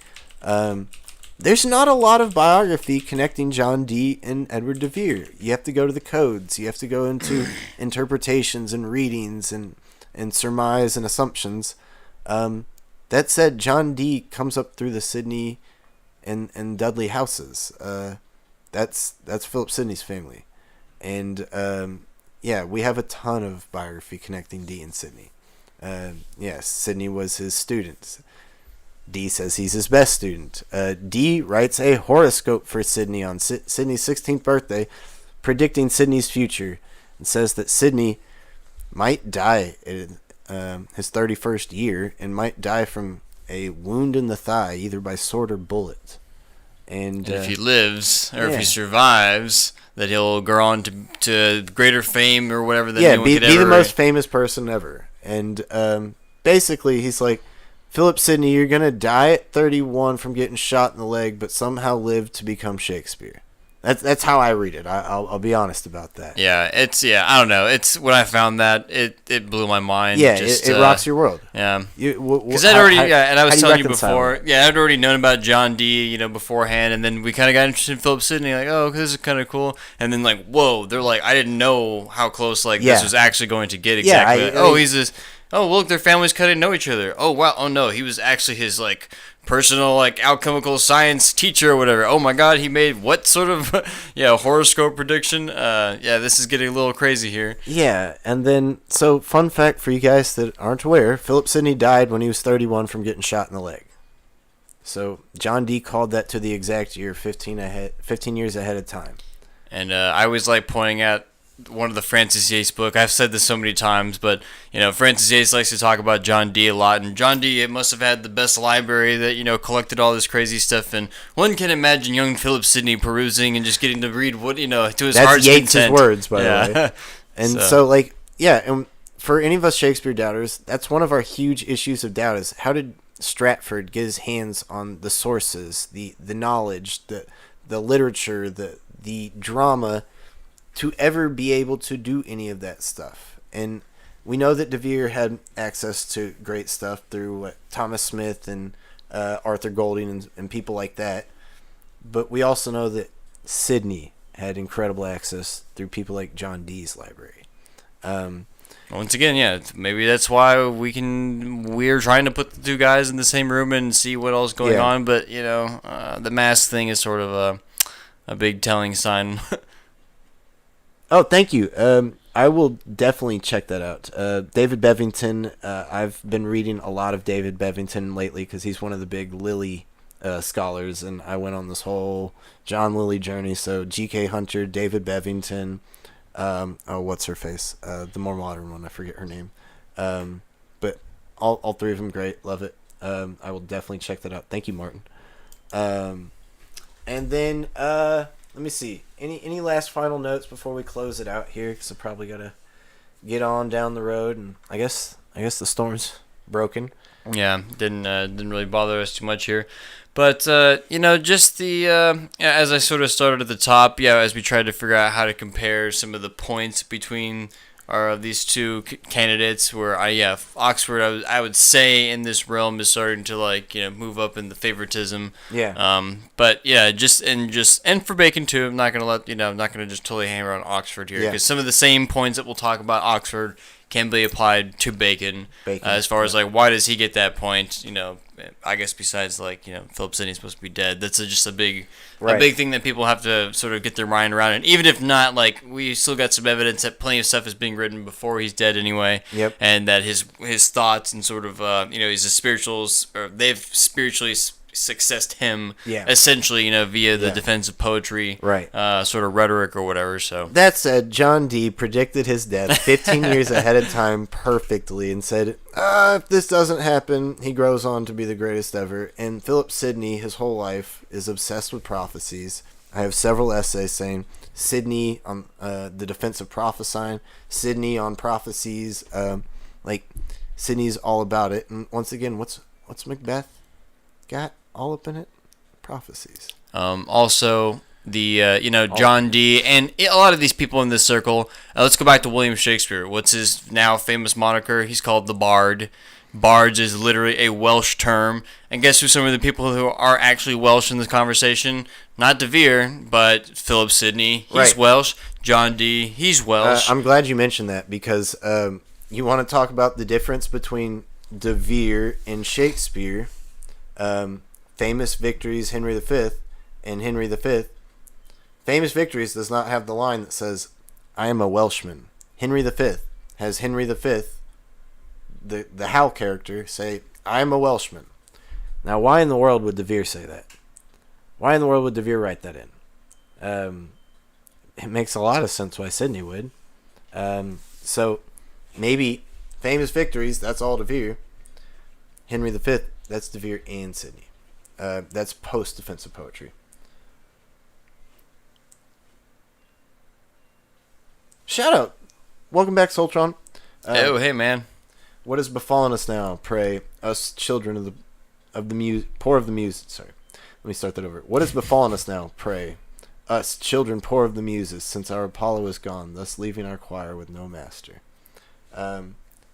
There's not a lot of biography connecting John D and Edward DeVere. You have to go to the codes. You have to go into interpretations and readings and surmise and assumptions. That said, John D comes up through the Sidney and Dudley houses. That's Philip Sidney's family. And we have a ton of biography connecting D and Sidney. Sidney was his student. D says he's his best student. D writes a horoscope for Sidney on Sidney's 16th birthday, predicting Sidney's future, and says that Sidney might die in his 31st year and might die from a wound in the thigh, either by sword or bullet. And if he lives, or if he survives, that he'll go on to greater fame or whatever that anyone could ever... be the most famous person ever. And basically, he's like, Philip Sidney, you're going to die at 31 from getting shot in the leg, but somehow live to become Shakespeare. That's how I read it. I'll be honest about that. I don't know. It's when I found that, it blew my mind. Yeah, it rocks your world. Yeah. Because I'd already, and I was telling you before, I'd already known about John D, beforehand, and then we kind of got interested in Philip Sidney, this is kind of cool. And then, whoa, they're I didn't know how close, this was actually going to get exactly. He's this... Oh, look, their families kind of know each other. Oh, wow. Oh, no, he was actually his, personal like alchemical science teacher or whatever. Oh my God, he made what sort of horoscope prediction? This is getting a little crazy here. Yeah, and then so fun fact for you guys that aren't aware, Philip Sidney died when he was 31 from getting shot in the leg. So John Dee called that to the exact year, 15 years ahead of time. And I always like pointing out one of the Francis Yates book. I've said this so many times, but Francis Yates likes to talk about John Dee a lot, and John Dee must have had the best library that collected all this crazy stuff. And one can imagine young Philip Sidney perusing and just getting to read what to his heart's Yates' content. words, by the way. And and for any of us Shakespeare doubters, that's one of our huge issues of doubt: is how did Stratford get his hands on the sources, the knowledge, the literature, the drama, to ever be able to do any of that stuff. And we know that DeVere had access to great stuff through Thomas Smith and Arthur Golding and people like that. But we also know that Sidney had incredible access through people like John Dee's library. Once again, maybe that's why we're trying to put the two guys in the same room and see what else is going on. But the mask thing is sort of a big telling sign. Oh, thank you. I will definitely check that out. David Bevington, I've been reading a lot of David Bevington lately because he's one of the big Lilly scholars, and I went on this whole John Lilly journey. So G.K. Hunter, David Bevington, what's her face? The more modern one, I forget her name. But all three of them great, love it. I will definitely check that out. Thank you, Martin. And then let me see. Any last final notes before we close it out here? Because I probably gotta get on down the road, and I guess the storm's broken. Yeah, didn't really bother us too much here, but just the as I sort of started at the top, as we tried to figure out how to compare some of the points between these two candidates, where Oxford I would say in this realm is starting to move up in the favoritism. But and for Bacon too, I'm not gonna just totally hammer on Oxford here, because some of the same points that we'll talk about Oxford can be applied to Bacon. As far as why does he get that point? I guess besides Philip Sidney's supposed to be dead. That's just a big thing that people have to sort of get their mind around. And even if not, we still got some evidence that plenty of stuff is being written before he's dead anyway. Yep. And that his thoughts and sort of he's a spirituals, or they've spiritually successed him essentially via the defense of poetry, sort of rhetoric or whatever. So that said, John Dee predicted his death 15 years ahead of time perfectly and said, if this doesn't happen, he grows on to be the greatest ever. And Philip Sidney, his whole life, is obsessed with prophecies. I have several essays saying Sidney on the defense of prophesying, Sidney on prophecies. Sidney's all about it. And once again, what's Macbeth got all up in it? Prophecies. Also, the John Dee and a lot of these people in this circle. Let's go back to William Shakespeare. What's his now famous moniker? He's called the Bard. Bards is literally a Welsh term. And guess who some of the people who are actually Welsh in this conversation? Not DeVere, but Philip Sidney. He's Welsh. John Dee, he's Welsh. I'm glad you mentioned that, because you want to talk about the difference between DeVere and Shakespeare. Famous Victories, Henry V, and Henry V. Famous Victories does not have the line that says, I am a Welshman. Henry V has Henry V, the Hal character, say, I am a Welshman. Now, why in the world would DeVere say that? Why in the world would DeVere write that in? It makes a lot of sense why Sidney would. So, maybe Famous Victories, that's all DeVere. Henry V, that's DeVere and Sidney. That's post-defensive poetry. Shout out. Welcome back, Soltron. Hey, man. What has befallen us now, pray, us children of the muse, poor of the muse. Sorry, let me start that over. What has befallen us now, pray, us children poor of the muses, since our Apollo is gone, thus leaving our choir with no master. I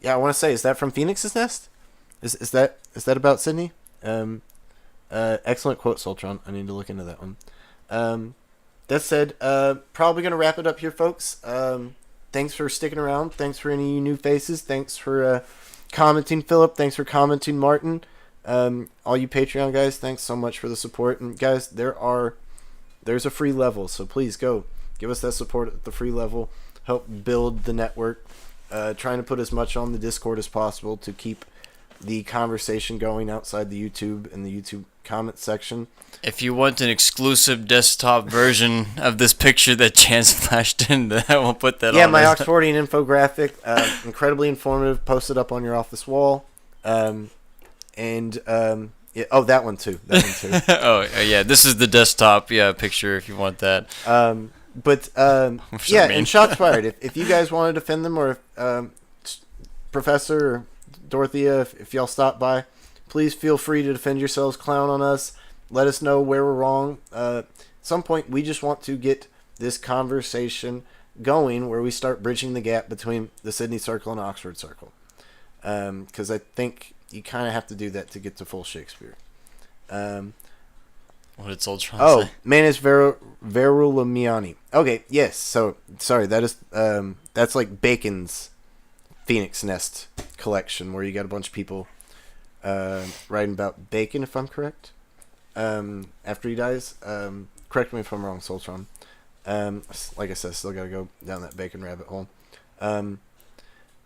want to say, is that from Phoenix's Nest? Is that about Sidney? Excellent quote, Soltron. I need to look into that one. That said, probably going to wrap it up here, folks. Thanks for sticking around. Thanks for any new faces. Thanks for commenting, Philip. Thanks for commenting, Martin. All you Patreon guys, thanks so much for the support. And guys, there's a free level, so please go give us that support at the free level. Help build the network. Trying to put as much on the Discord as possible to keep the conversation going outside the YouTube and the YouTube comment section. If you want an exclusive desktop version of this picture that Chance flashed in, we'll put that on. Yeah, my Oxfordian infographic, incredibly informative, posted up on your office wall. Yeah, that one too. Oh, yeah, this is the desktop picture if you want that. Yeah, and shots fired. If you guys want to defend them, or if Professor or Dorothea, if y'all stop by, please feel free to defend yourselves, clown on us, let us know where we're wrong. At some point, we just want to get this conversation going where we start bridging the gap between the Sydney Circle and Oxford Circle. Because I think you kind of have to do that to get to full Shakespeare. What did Soul trying to say? Manus Verulamiani. Okay, yes. So sorry, that's like Bacon's Phoenix Nest collection, where you got a bunch of people writing about Bacon, if I'm correct. After he dies, correct me if I'm wrong, Soltron. Like I said, still gotta go down that Bacon rabbit hole.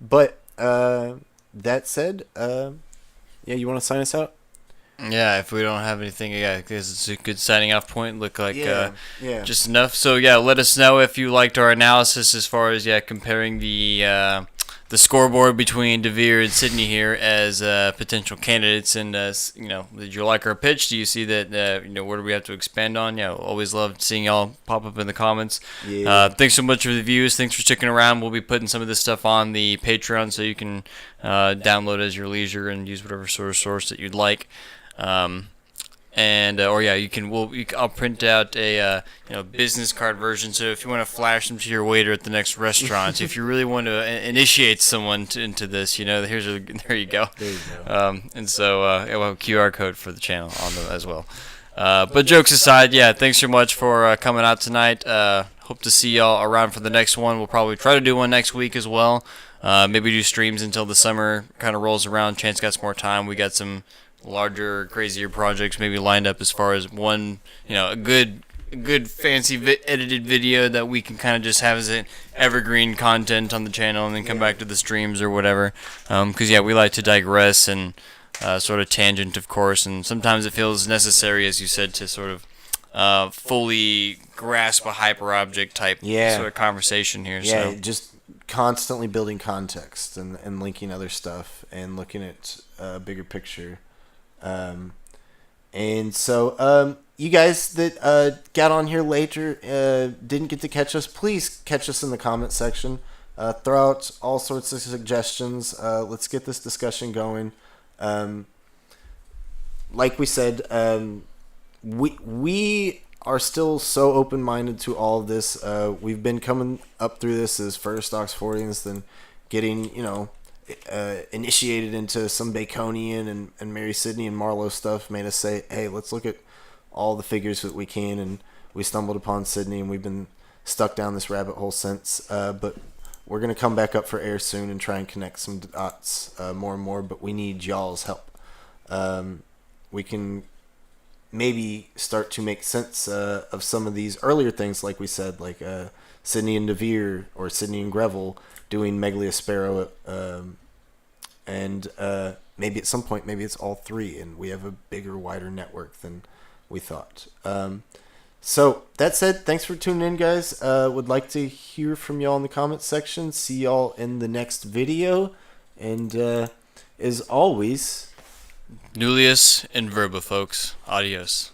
But that said, yeah, you want to sign us out? Yeah, if we don't have anything, because it's a good signing off point. Look like yeah. just enough. So yeah, let us know if you liked our analysis as far as comparing the scoreboard between DeVere and Sidney here as potential candidates. And did you like our pitch? Do you see that? What do we have to expand on? Yeah, always love seeing y'all pop up in the comments. Yeah. Thanks so much for the views. Thanks for sticking around. We'll be putting some of this stuff on the Patreon, so you can download as your leisure and use whatever sort of source that you'd like. I'll print out a business card version. So if you want to flash them to your waiter at the next restaurant, if you really want to initiate someone into this, there you go. There you go. And so we'll have a QR code for the channel on them as well. But jokes aside, thanks so much for coming out tonight. Hope to see y'all around for the next one. We'll probably try to do one next week as well. Maybe do streams until the summer kind of rolls around. Chance got some more time. We got some larger, crazier projects maybe lined up as far as one, a good fancy edited video that we can kind of just have as an evergreen content on the channel, and then come back to the streams or whatever. Because we like to digress and sort of tangent, of course, and sometimes it feels necessary, as you said, to sort of fully grasp a hyper object type sort of conversation here. Yeah, so just constantly building context and linking other stuff and looking at a bigger picture. And so you guys that got on here later didn't get to catch us, please catch us in the comment section. Throw out all sorts of suggestions. Let's get this discussion going. Like we said, we are still so open-minded to all of this. We've been coming up through this as first Oxfordians, then getting initiated into some Baconian and Mary Sidney and Marlowe stuff, made us say, hey, let's look at all the figures that we can, and we stumbled upon Sidney, and we've been stuck down this rabbit hole since. But we're going to come back up for air soon and try and connect some dots more and more, but we need y'all's help. We can maybe start to make sense of some of these earlier things, like we said, like Sidney and DeVere or Sidney and Greville doing Megaliospero, and maybe at some point, maybe it's all three, and we have a bigger, wider network than we thought. So that said, thanks for tuning in, guys. Would like to hear from y'all in the comments section. See y'all in the next video, and as always, Nullius in verba, folks. Adios.